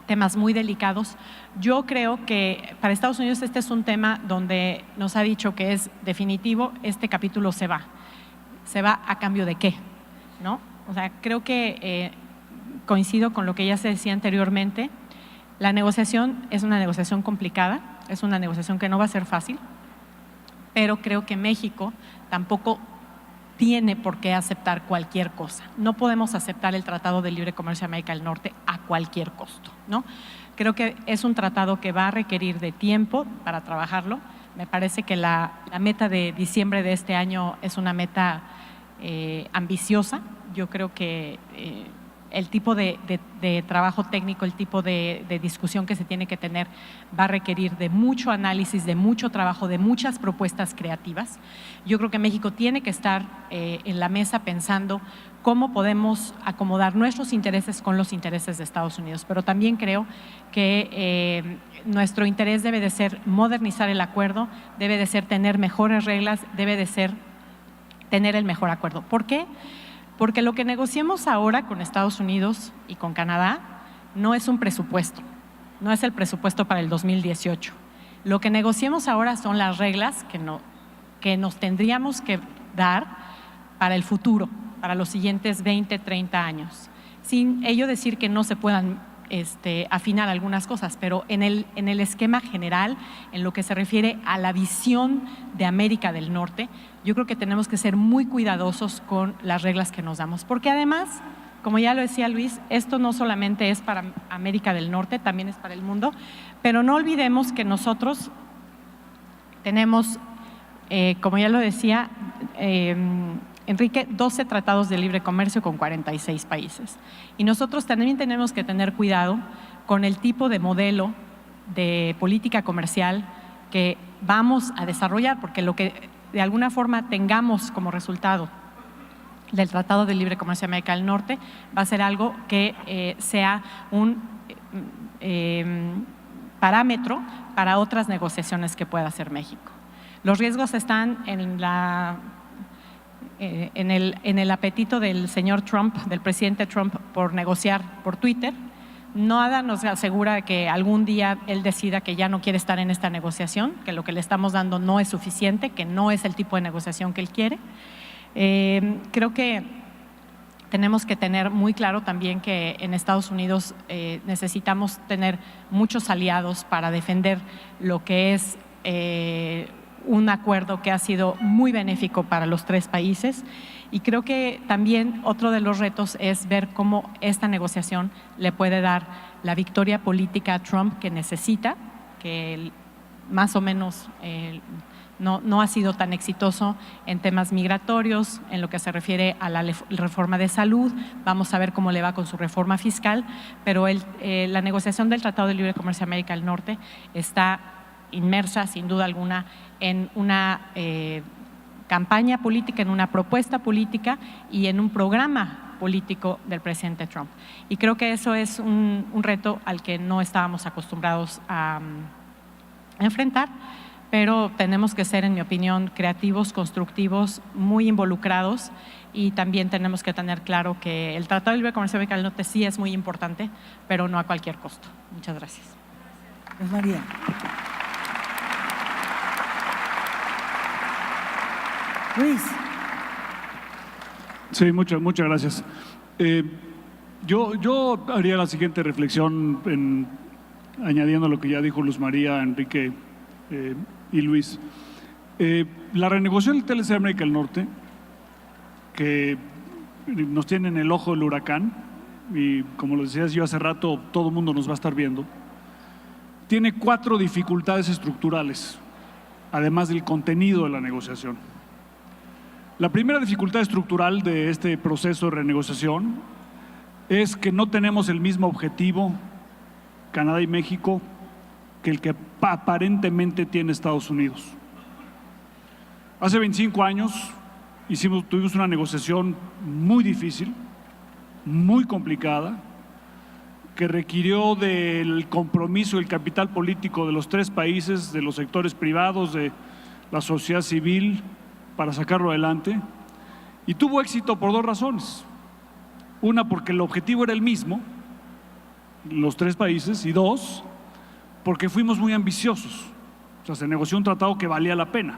Speaker 3: temas muy delicados. Yo creo que para Estados Unidos este es un tema donde nos ha dicho que es definitivo, este capítulo se va. ¿Se va a cambio de qué? ¿No? O sea, creo que coincido con lo que ya se decía anteriormente. La negociación es una negociación complicada, es una negociación que no va a ser fácil, pero creo que México tampoco tiene por qué aceptar cualquier cosa. No podemos aceptar el Tratado de Libre Comercio de América del Norte a cualquier costo, ¿no? Creo que es un tratado que va a requerir de tiempo para trabajarlo. Me parece que la meta de diciembre de este año es una meta ambiciosa. Yo creo que el tipo de trabajo técnico, el tipo de discusión que se tiene que tener va a requerir de mucho análisis, de mucho trabajo, de muchas propuestas creativas. Yo creo que México tiene que estar en la mesa pensando cómo podemos acomodar nuestros intereses con los intereses de Estados Unidos, pero también creo que nuestro interés debe de ser modernizar el acuerdo, debe de ser tener mejores reglas, debe de ser tener el mejor acuerdo. ¿Por qué? Porque lo que negociemos ahora con Estados Unidos y con Canadá no es un presupuesto, no es el presupuesto para el 2018. Lo que negociemos ahora son las reglas que nos tendríamos que dar para el futuro, para los siguientes 20, 30 años. Sin ello decir que no se puedan afinar algunas cosas, pero en el esquema general, en lo que se refiere a la visión de América del Norte, yo creo que tenemos que ser muy cuidadosos con las reglas que nos damos, porque además, como ya lo decía Luis, esto no solamente es para América del Norte, también es para el mundo, pero no olvidemos que nosotros tenemos, como ya lo decía Enrique, 12 tratados de libre comercio con 46 países. Y nosotros también tenemos que tener cuidado con el tipo de modelo de política comercial que vamos a desarrollar, porque lo que de alguna forma tengamos como resultado del Tratado de Libre Comercio de América del Norte va a ser algo que sea un parámetro para otras negociaciones que pueda hacer México. Los riesgos están en el apetito del señor Trump, del presidente Trump, por negociar por Twitter. Nada nos asegura que algún día él decida que ya no quiere estar en esta negociación, que lo que le estamos dando no es suficiente, que no es el tipo de negociación que él quiere. Creo que tenemos que tener muy claro también que en Estados Unidos necesitamos tener muchos aliados para defender lo que es un acuerdo que ha sido muy benéfico para los tres países. Y creo que también otro de los retos es ver cómo esta negociación le puede dar la victoria política a Trump que necesita, que más o menos no ha sido tan exitoso en temas migratorios, en lo que se refiere a la reforma de salud. Vamos a ver cómo le va con su reforma fiscal, pero la negociación del Tratado de Libre Comercio de América del Norte está inmersa, sin duda alguna, en una campaña política, en una propuesta política y en un programa político del presidente Trump. Y creo que eso es un reto al que no estábamos acostumbrados a enfrentar, pero tenemos que ser, en mi opinión, creativos, constructivos, muy involucrados, y también tenemos que tener claro que el Tratado de Libre Comercio de América del Norte sí es muy importante, pero no a cualquier costo. Muchas gracias.
Speaker 1: Pues María. Luis.
Speaker 4: Sí, muchas gracias. Yo haría la siguiente reflexión añadiendo lo que ya dijo Luz María, Enrique y Luis. La renegociación del TLC de América del Norte, que nos tiene en el ojo del huracán, y como lo decías yo hace rato, todo el mundo nos va a estar viendo, tiene 4 dificultades estructurales, además del contenido de la negociación. La primera dificultad estructural de este proceso de renegociación es que no tenemos el mismo objetivo, Canadá y México, que el que aparentemente tiene Estados Unidos. Hace 25 años tuvimos una negociación muy difícil, muy complicada, que requirió del compromiso del capital político de los 3 países, de los sectores privados, de la sociedad civil, para sacarlo adelante, y tuvo éxito por 2 razones. Una, porque el objetivo era el mismo, los 3 países, y 2, porque fuimos muy ambiciosos. O sea, se negoció un tratado que valía la pena.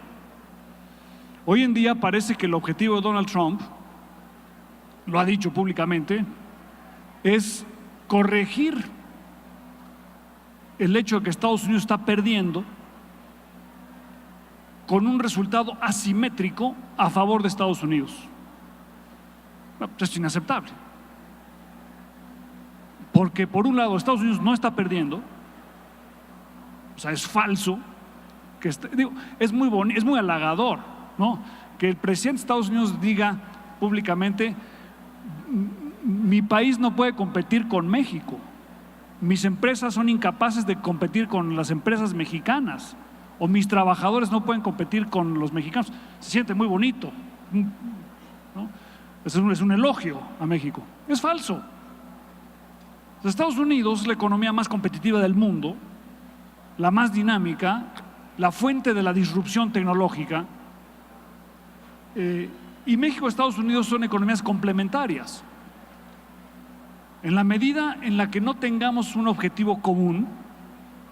Speaker 4: Hoy en día parece que el objetivo de Donald Trump, lo ha dicho públicamente, es corregir el hecho de que Estados Unidos está perdiendo con un resultado asimétrico a favor de Estados Unidos. Es inaceptable. Porque por un lado Estados Unidos no está perdiendo, o sea, es falso, es muy halagador, ¿no?, que el presidente de Estados Unidos diga públicamente: mi país no puede competir con México, mis empresas son incapaces de competir con las empresas mexicanas, o mis trabajadores no pueden competir con los mexicanos. Se siente muy bonito, ¿no? Es un elogio a México. Es falso. Estados Unidos es la economía más competitiva del mundo, la más dinámica, la fuente de la disrupción tecnológica, y México y Estados Unidos son economías complementarias. En la medida en la que no tengamos un objetivo común,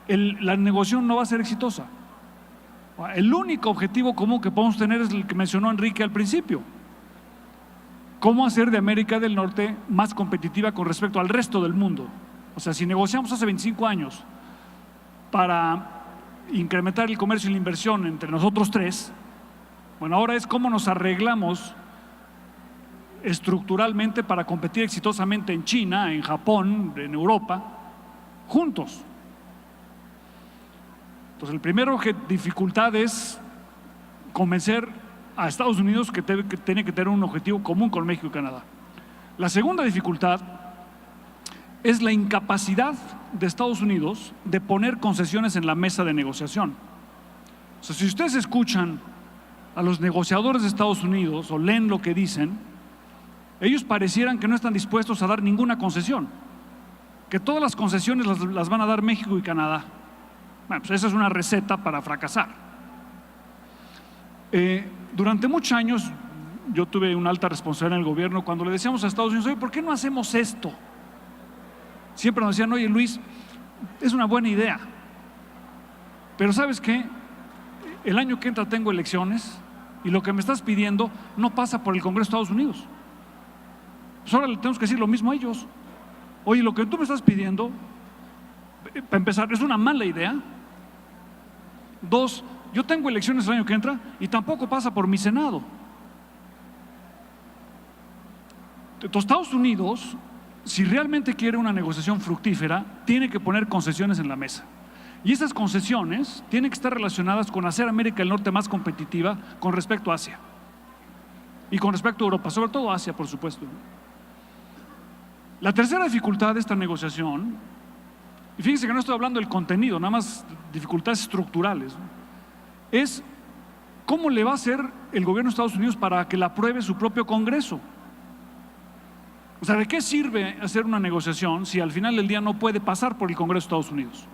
Speaker 4: la negociación no va a ser exitosa. El único objetivo común que podemos tener es el que mencionó Enrique al principio: cómo hacer de América del Norte más competitiva con respecto al resto del mundo. O sea, si negociamos hace 25 años para incrementar el comercio y la inversión entre nosotros 3, bueno, ahora es cómo nos arreglamos estructuralmente para competir exitosamente en China, en Japón, en Europa, juntos. Entonces, la primera dificultad es convencer a Estados Unidos que tiene que tener un objetivo común con México y Canadá. La segunda dificultad es la incapacidad de Estados Unidos de poner concesiones en la mesa de negociación. O sea, si ustedes escuchan a los negociadores de Estados Unidos o leen lo que dicen, ellos parecieran que no están dispuestos a dar ninguna concesión, que todas las concesiones las van a dar México y Canadá. Bueno, pues esa es una receta para fracasar. Durante muchos años yo tuve una alta responsabilidad en el gobierno. Cuando le decíamos a Estados Unidos: oye, ¿por qué no hacemos esto? Siempre nos decían: oye, Luis, es una buena idea, pero ¿sabes qué? El año que entra tengo elecciones y lo que me estás pidiendo no pasa por el Congreso de Estados Unidos. Pues ahora le tenemos que decir lo mismo a ellos. Oye, lo que tú me estás pidiendo, para empezar, es una mala idea. Dos, yo tengo elecciones el año que entra y tampoco pasa por mi Senado. Entonces, Estados Unidos, si realmente quiere una negociación fructífera, tiene que poner concesiones en la mesa. Y esas concesiones tienen que estar relacionadas con hacer América del Norte más competitiva con respecto a Asia y con respecto a Europa, sobre todo Asia, por supuesto. La tercera dificultad de esta negociación, y fíjense que no estoy hablando del contenido, nada más dificultades estructurales, es cómo le va a hacer el gobierno de Estados Unidos para que la apruebe su propio Congreso. O sea, ¿de qué sirve hacer una negociación si al final del día no puede pasar por el Congreso de Estados Unidos?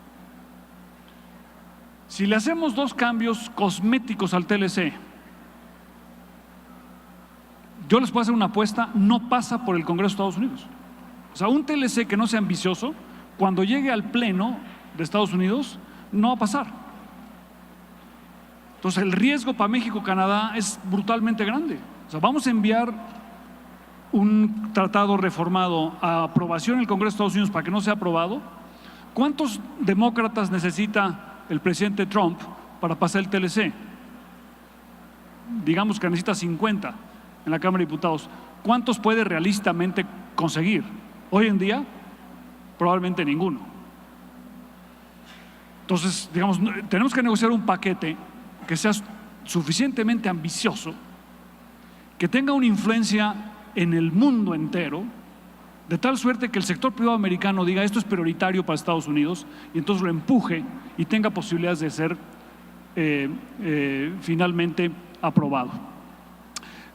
Speaker 4: Si le hacemos 2 cambios cosméticos al TLC, yo les puedo hacer una apuesta, no pasa por el Congreso de Estados Unidos. O sea, un TLC que no sea ambicioso, cuando llegue al Pleno de Estados Unidos, no va a pasar. Entonces, el riesgo para México, Canadá es brutalmente grande. O sea, vamos a enviar un tratado reformado a aprobación en el Congreso de Estados Unidos para que no sea aprobado. ¿Cuántos demócratas necesita el presidente Trump para pasar el TLC? Digamos que necesita 50 en la Cámara de Diputados. ¿Cuántos puede realistamente conseguir? Hoy en día, probablemente ninguno. Entonces, digamos, tenemos que negociar un paquete que sea suficientemente ambicioso, que tenga una influencia en el mundo entero, de tal suerte que el sector privado americano diga esto es prioritario para Estados Unidos y entonces lo empuje y tenga posibilidades de ser finalmente aprobado.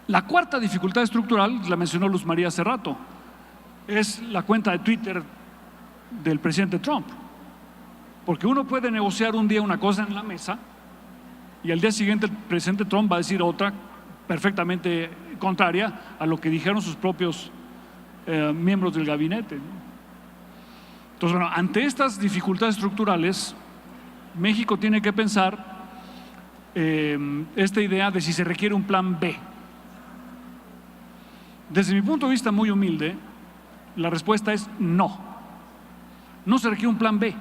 Speaker 4: La cuarta dificultad estructural, la mencionó Luz María hace rato, es la cuenta de Twitter del presidente Trump. Porque uno puede negociar un día una cosa en la mesa y al día siguiente el presidente Trump va a decir otra perfectamente contraria a lo que dijeron sus propios miembros del gabinete. Entonces, bueno, ante estas dificultades estructurales, México tiene que pensar esta idea de si se requiere un plan B. Desde mi punto de vista muy humilde, la respuesta es no. No se requiere un plan B.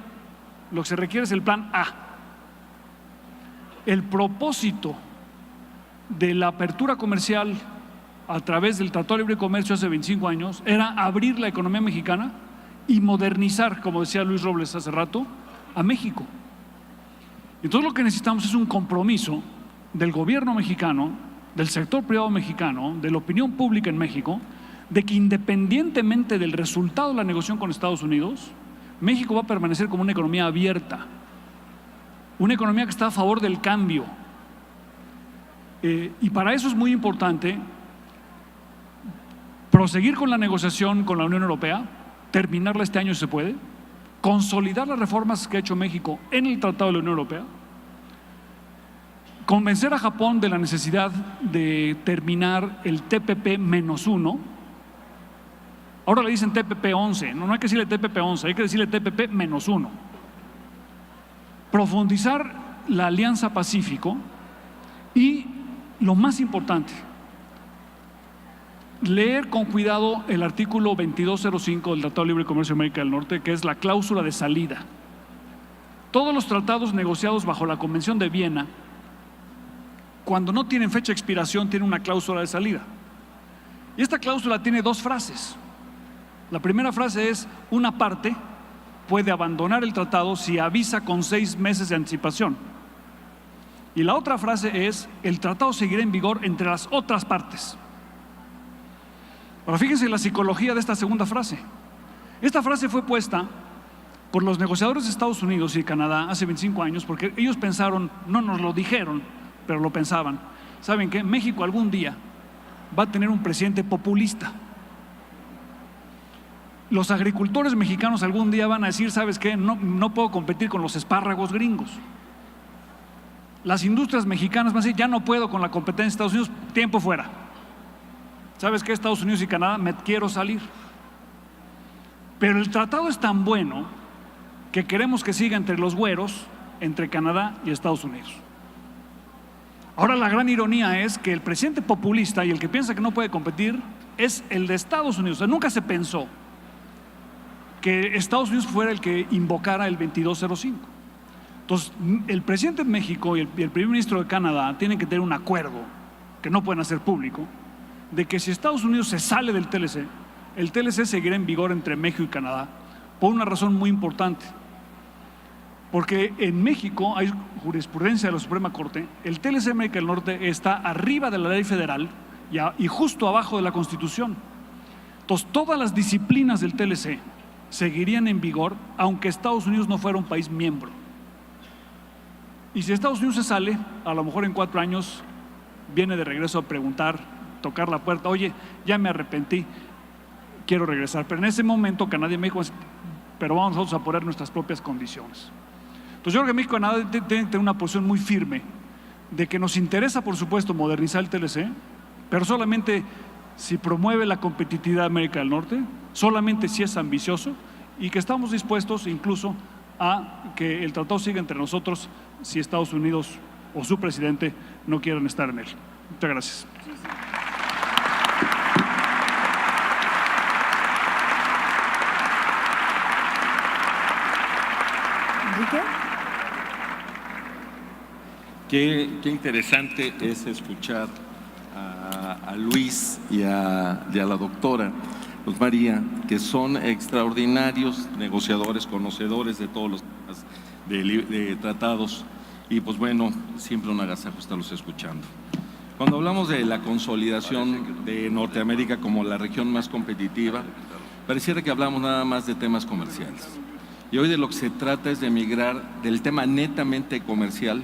Speaker 4: Lo que se requiere es el plan A. El propósito de la apertura comercial a través del Tratado de Libre Comercio hace 25 años era abrir la economía mexicana y modernizar, como decía Luis Robles hace rato, a México. Entonces lo que necesitamos es un compromiso del gobierno mexicano, del sector privado mexicano, de la opinión pública en México, de que independientemente del resultado de la negociación con Estados Unidos, México va a permanecer como una economía abierta, una economía que está a favor del cambio. Y para eso es muy importante proseguir con la negociación con la Unión Europea, terminarla este año si se puede, consolidar las reformas que ha hecho México en el Tratado de la Unión Europea, convencer a Japón de la necesidad de terminar el TPP-1. Ahora le dicen TPP-11, no hay que decirle TPP-11, hay que decirle TPP-1. Profundizar la Alianza Pacífico y, lo más importante, leer con cuidado el artículo 2205 del Tratado de Libre Comercio de América del Norte, que es la cláusula de salida. Todos los tratados negociados bajo la Convención de Viena, cuando no tienen fecha de expiración, tienen una cláusula de salida. Y esta cláusula tiene 2 frases. La primera frase es: una parte puede abandonar el tratado si avisa con 6 meses de anticipación. Y la otra frase es: el tratado seguirá en vigor entre las otras partes. Ahora fíjense la psicología de esta segunda frase. Esta frase fue puesta por los negociadores de Estados Unidos y de Canadá hace 25 años porque ellos pensaron, no nos lo dijeron, pero lo pensaban. ¿Saben qué? México algún día va a tener un presidente populista. Los agricultores mexicanos algún día van a decir, ¿sabes qué? No puedo competir con los espárragos gringos. Las industrias mexicanas van a decir, ya no puedo con la competencia de Estados Unidos, tiempo fuera. ¿Sabes qué? Estados Unidos y Canadá, me quiero salir. Pero el tratado es tan bueno que queremos que siga entre los güeros, entre Canadá y Estados Unidos. Ahora la gran ironía es que el presidente populista y el que piensa que no puede competir es el de Estados Unidos. O sea, nunca se pensó que Estados Unidos fuera el que invocara el 2205. Entonces, el presidente de México y el primer ministro de Canadá tienen que tener un acuerdo que no pueden hacer público, de que si Estados Unidos se sale del TLC, el TLC seguirá en vigor entre México y Canadá, por una razón muy importante. Porque en México hay jurisprudencia de la Suprema Corte, el TLC América del Norte está arriba de la ley federal y justo abajo de la Constitución. Entonces, todas las disciplinas del TLC seguirían en vigor, aunque Estados Unidos no fuera un país miembro. Y si Estados Unidos se sale, a lo mejor en 4 años viene de regreso a preguntar, tocar la puerta, oye, ya me arrepentí, quiero regresar. Pero en ese momento Canadá y México, pero vamos nosotros a poner nuestras propias condiciones. Entonces yo creo que México y Canadá tienen que tener una posición muy firme de que nos interesa, por supuesto, modernizar el TLC, pero solamente si promueve la competitividad de América del Norte, solamente si es ambicioso, y que estamos dispuestos incluso a que el tratado siga entre nosotros si Estados Unidos o su presidente no quieren estar en él. Muchas gracias.
Speaker 1: Enrique.
Speaker 2: Qué interesante es escuchar a Luis y a la doctora Luz María, que son extraordinarios negociadores, conocedores de todos los temas de tratados, y pues bueno, siempre un agasajo estarlos escuchando. Cuando hablamos de la consolidación de Norteamérica como la región más competitiva, pareciera que hablamos nada más de temas comerciales. Y hoy de lo que se trata es de migrar del tema netamente comercial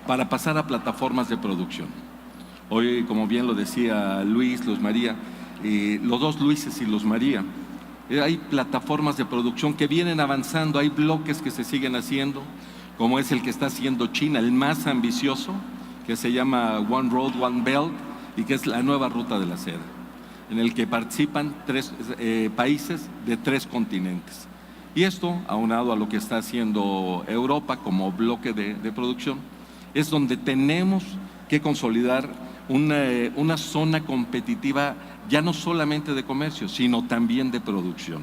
Speaker 2: para pasar a plataformas de producción. Hoy, como bien lo decía Luis, Luz María, los dos Luises y Luz María, hay plataformas de producción que vienen avanzando, hay bloques que se siguen haciendo, como es el que está haciendo China, el más ambicioso, que se llama One Road, One Belt, y que es la nueva ruta de la seda, en el que participan 3 países de 3 continentes. Y esto, aunado a lo que está haciendo Europa como bloque de producción, es donde tenemos que consolidar una zona competitiva ya no solamente de comercio, sino también de producción.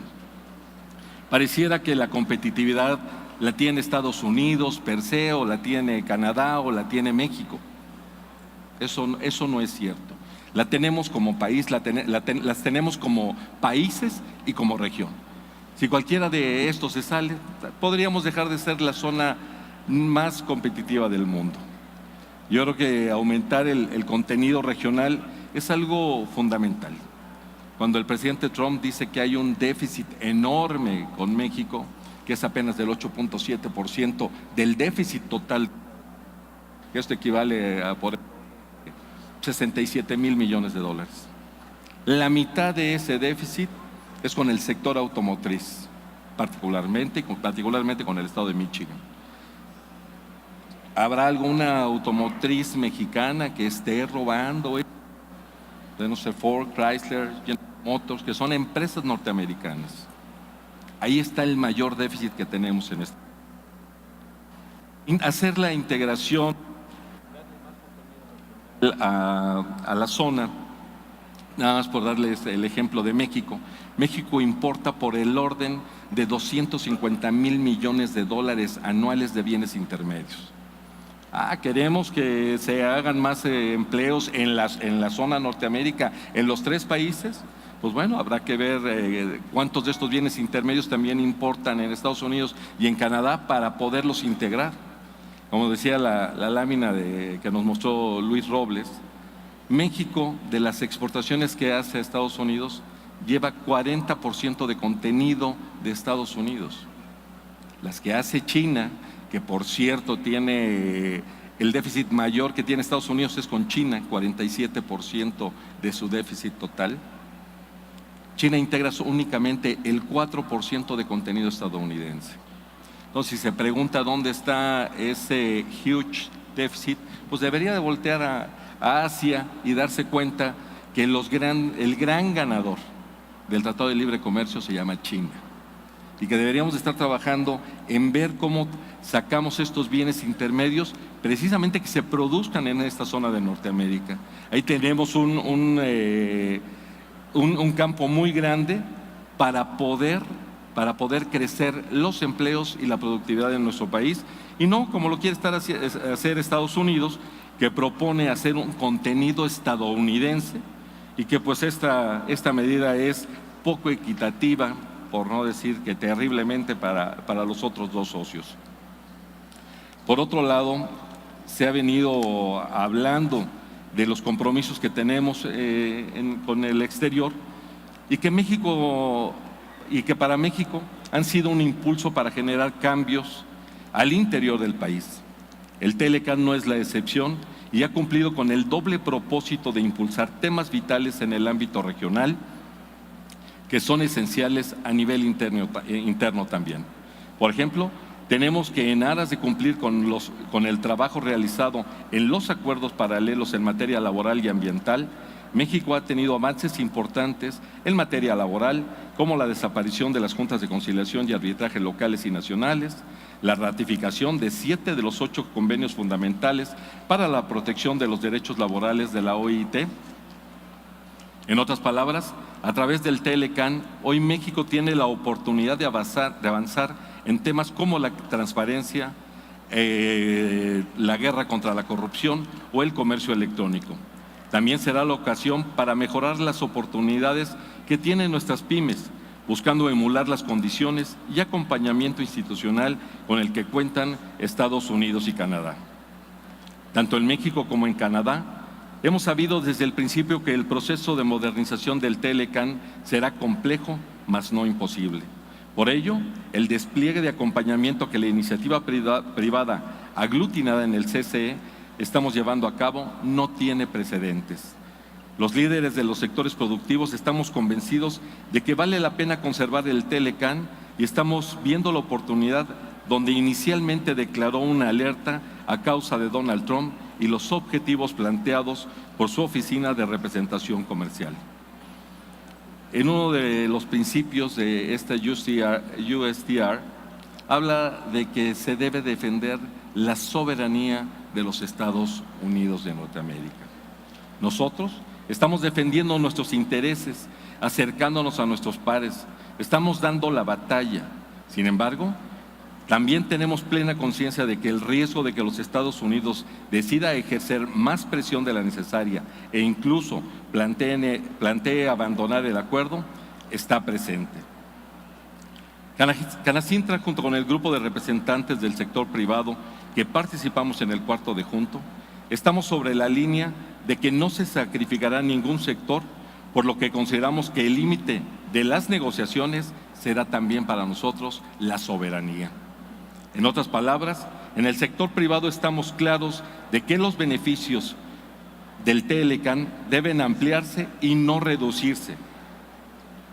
Speaker 2: Pareciera que la competitividad la tiene Estados Unidos per se, o la tiene Canadá, o la tiene México. Eso no es cierto. La tenemos como país, las tenemos como países y como región. Si cualquiera de estos se sale, podríamos dejar de ser la zona más competitiva del mundo. Yo creo que aumentar el contenido regional es algo fundamental. Cuando el presidente Trump dice que hay un déficit enorme con México, que es apenas del 8.7% del déficit total, que esto equivale a por 67,000 millones de dólares. La mitad de ese déficit es con el sector automotriz, particularmente con el estado de Michigan. ¿Habrá alguna automotriz mexicana que esté robando? No sé, Ford, Chrysler, General Motors, que son empresas norteamericanas. Ahí está el mayor déficit que tenemos en este. Hacer la integración a la zona, nada más por darles el ejemplo de México. México importa por el orden de 250,000 millones de dólares anuales de bienes intermedios. Queremos que se hagan más empleos en la zona Norteamérica, en los 3 países. Pues bueno, habrá que ver cuántos de estos bienes intermedios también importan en Estados Unidos y en Canadá para poderlos integrar. Como decía la lámina que nos mostró Luis Robles, México, de las exportaciones que hace a Estados Unidos, lleva 40% de contenido de Estados Unidos. Las que hace China, que por cierto tiene el déficit mayor que tiene Estados Unidos es con China, 47% de su déficit total. China integra únicamente el 4% de contenido estadounidense. Entonces, si se pregunta dónde está ese huge déficit, pues debería de voltear a Asia y darse cuenta que el gran ganador del Tratado de Libre Comercio se llama China, y que deberíamos estar trabajando en ver cómo sacamos estos bienes intermedios precisamente que se produzcan en esta zona de Norteamérica. Ahí tenemos un campo muy grande para poder crecer los empleos y la productividad en nuestro país, y no como lo quiere hacer Estados Unidos, que propone hacer un contenido estadounidense, y que pues esta medida es poco equitativa, por no decir que terriblemente para los otros dos socios. Por otro lado, se ha venido hablando de los compromisos que tenemos con el exterior, y que para México han sido un impulso para generar cambios al interior del país. El Telecan no es la excepción y ha cumplido con el doble propósito de impulsar temas vitales en el ámbito regional, que son esenciales a nivel interno también. Por ejemplo, tenemos que, en aras de cumplir con el trabajo realizado en los acuerdos paralelos en materia laboral y ambiental, México ha tenido avances importantes en materia laboral, como la desaparición de las juntas de conciliación y arbitraje locales y nacionales, la ratificación de 7 de los 8 convenios fundamentales para la protección de los derechos laborales de la OIT. En otras palabras, a través del Telecan, hoy México tiene la oportunidad de avanzar en temas como la transparencia, la guerra contra la corrupción o el comercio electrónico. También será la ocasión para mejorar las oportunidades que tienen nuestras pymes, buscando emular las condiciones y acompañamiento institucional con el que cuentan Estados Unidos y Canadá. Tanto en México como en Canadá, hemos sabido desde el principio que el proceso de modernización del Telecan será complejo, mas no imposible. Por ello, el despliegue de acompañamiento que la iniciativa privada aglutinada en el CCE estamos llevando a cabo no tiene precedentes. Los líderes de los sectores productivos estamos convencidos de que vale la pena conservar el Telecan, y estamos viendo la oportunidad donde inicialmente declaró una alerta a causa de Donald Trump y los objetivos planteados por su oficina de representación comercial. En uno de los principios de esta USTR habla de que se debe defender la soberanía de los Estados Unidos de Norteamérica. Nosotros estamos defendiendo nuestros intereses, acercándonos a nuestros pares, estamos dando la batalla. Sin embargo, también tenemos plena conciencia de que el riesgo de que los Estados Unidos decida ejercer más presión de la necesaria e incluso plantee abandonar el acuerdo está presente. Canacintra, junto con el grupo de representantes del sector privado que participamos en el cuarto de junto, estamos sobre la línea de que no se sacrificará ningún sector, por lo que consideramos que el límite de las negociaciones será también para nosotros la soberanía. En otras palabras, en el sector privado estamos claros de que los beneficios del Telecan deben ampliarse y no reducirse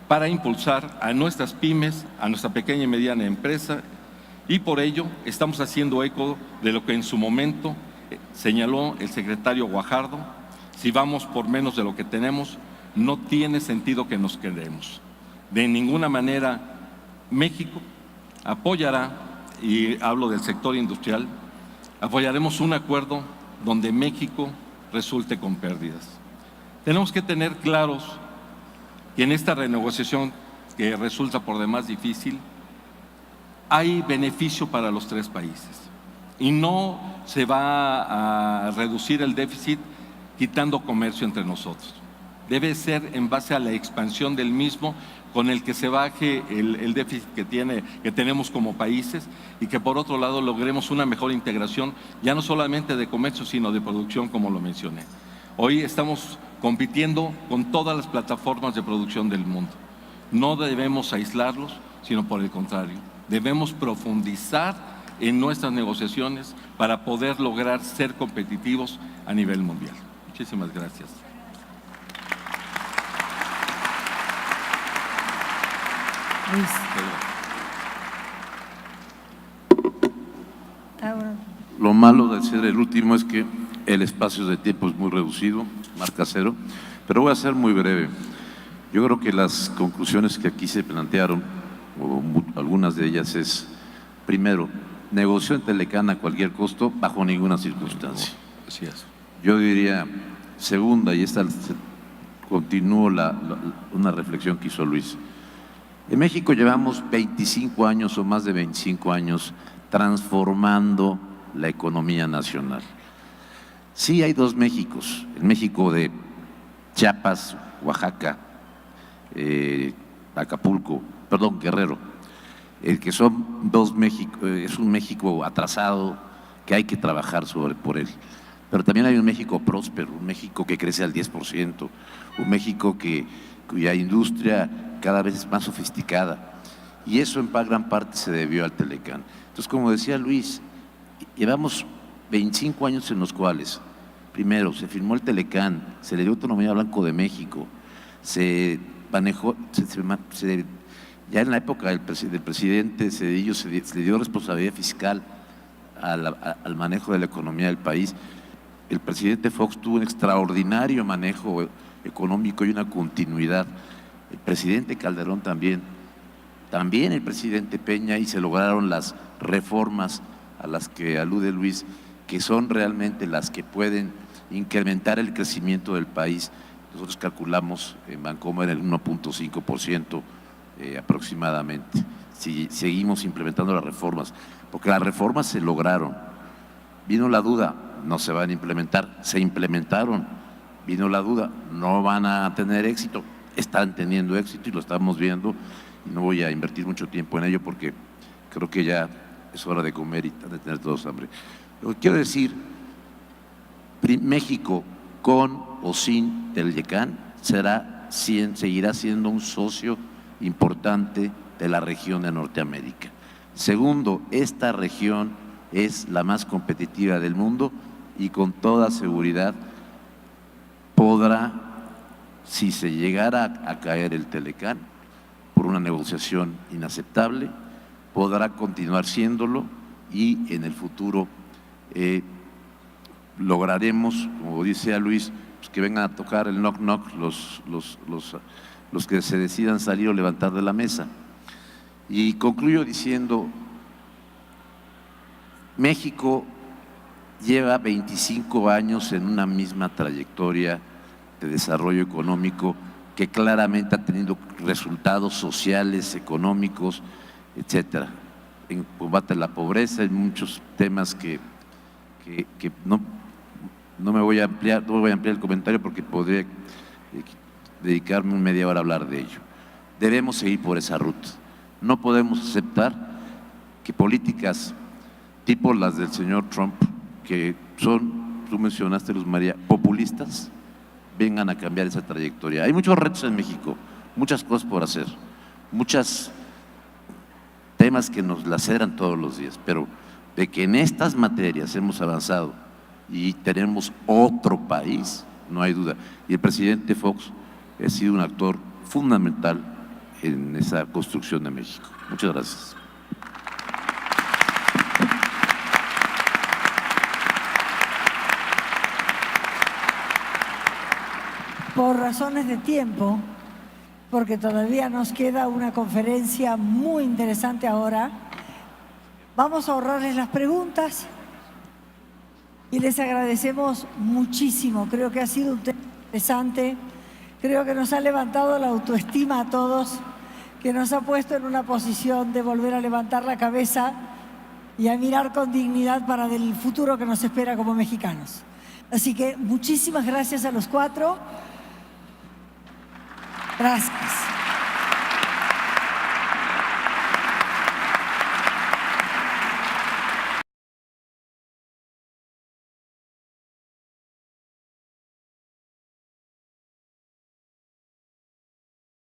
Speaker 2: para impulsar a nuestras pymes, a nuestra pequeña y mediana empresa, y por ello estamos haciendo eco de lo que en su momento señaló el secretario Guajardo: si vamos por menos de lo que tenemos, no tiene sentido que nos quedemos. De ninguna manera México apoyará, y hablo del sector industrial, apoyaremos un acuerdo donde México resulte con pérdidas. Tenemos que tener claros que en esta renegociación, que resulta por demás difícil, hay beneficio para los tres países y no se va a reducir el déficit quitando comercio entre nosotros. Debe ser en base a la expansión del mismo, con el que se baje el déficit que tenemos como países, y que por otro lado logremos una mejor integración, ya no solamente de comercio, sino de producción, como lo mencioné. Hoy estamos compitiendo con todas las plataformas de producción del mundo. No debemos aislarlos, sino por el contrario, debemos profundizar en nuestras negociaciones para poder lograr ser competitivos a nivel mundial. Muchísimas gracias.
Speaker 3: Luis.
Speaker 5: Lo malo de ser el último es que el espacio de tiempo es muy reducido, marca 0, pero voy a ser muy breve. Yo creo que las conclusiones que aquí se plantearon, o algunas de ellas, es: primero, negoció en Telecán a cualquier costo, bajo ninguna circunstancia.
Speaker 2: Así es.
Speaker 5: Yo diría, segunda, y esta continúo una reflexión que hizo Luis. En México llevamos 25 años o más de 25 años transformando la economía nacional. Sí hay dos Méxicos, el México de Chiapas, Oaxaca, Guerrero, que son dos México, es un México atrasado que hay que trabajar por él. Pero también hay un México próspero, un México que crece al 10%, un México cuya industria cada vez es más sofisticada. Y eso en gran parte se debió al Telecán. Entonces, como decía Luis, llevamos 25 años en los cuales, primero, se firmó el Telecán, se le dio autonomía a Banco de México, se manejó, ya en la época del presidente Zedillo se le dio responsabilidad fiscal al manejo de la economía del país. El presidente Fox tuvo un extraordinario manejo económico y una continuidad. El presidente Calderón también el presidente Peña, y se lograron las reformas a las que alude Luis, que son realmente las que pueden incrementar el crecimiento del país. Nosotros calculamos en Bancomer el 1.5% aproximadamente, si seguimos implementando las reformas, porque las reformas se lograron. Vino la duda, no se van a implementar, se implementaron. Vino la duda, no van a tener éxito, están teniendo éxito y lo estamos viendo, y no voy a invertir mucho tiempo en ello porque creo que ya es hora de comer y de tener todos hambre. Lo que quiero decir, México con o sin Telecán seguirá siendo un socio importante de la región de Norteamérica. Segundo, esta región es la más competitiva del mundo y con toda seguridad podrá, si se llegara a caer el Telecán por una negociación inaceptable, podrá continuar siéndolo, y en el futuro lograremos, como dice Luis, pues que vengan a tocar el knock knock los que se decidan salir o levantar de la mesa. Y concluyo diciendo, México lleva 25 años en una misma trayectoria de desarrollo económico que claramente ha tenido resultados sociales, económicos, etcétera, en combate a la pobreza, en muchos temas que no voy a ampliar el comentario porque podría dedicarme media hora a hablar de ello. Debemos seguir por esa ruta. No podemos aceptar que políticas tipo las del señor Trump, que son, tú mencionaste, Luz María, populistas, vengan a cambiar esa trayectoria. Hay muchos retos en México, muchas cosas por hacer, muchos temas que nos laceran todos los días, pero de que en estas materias hemos avanzado y tenemos otro país, no hay duda. Y el presidente Fox ha sido un actor fundamental en esa construcción de México. Muchas gracias.
Speaker 1: Por razones de tiempo, porque todavía nos queda una conferencia muy interesante ahora, vamos a ahorrarles las preguntas y les agradecemos muchísimo. Creo que ha sido un tema interesante, creo que nos ha levantado la autoestima a todos, que nos ha puesto en una posición de volver a levantar la cabeza y a mirar con dignidad para el futuro que nos espera como mexicanos. Así que muchísimas gracias a los cuatro. Gracias.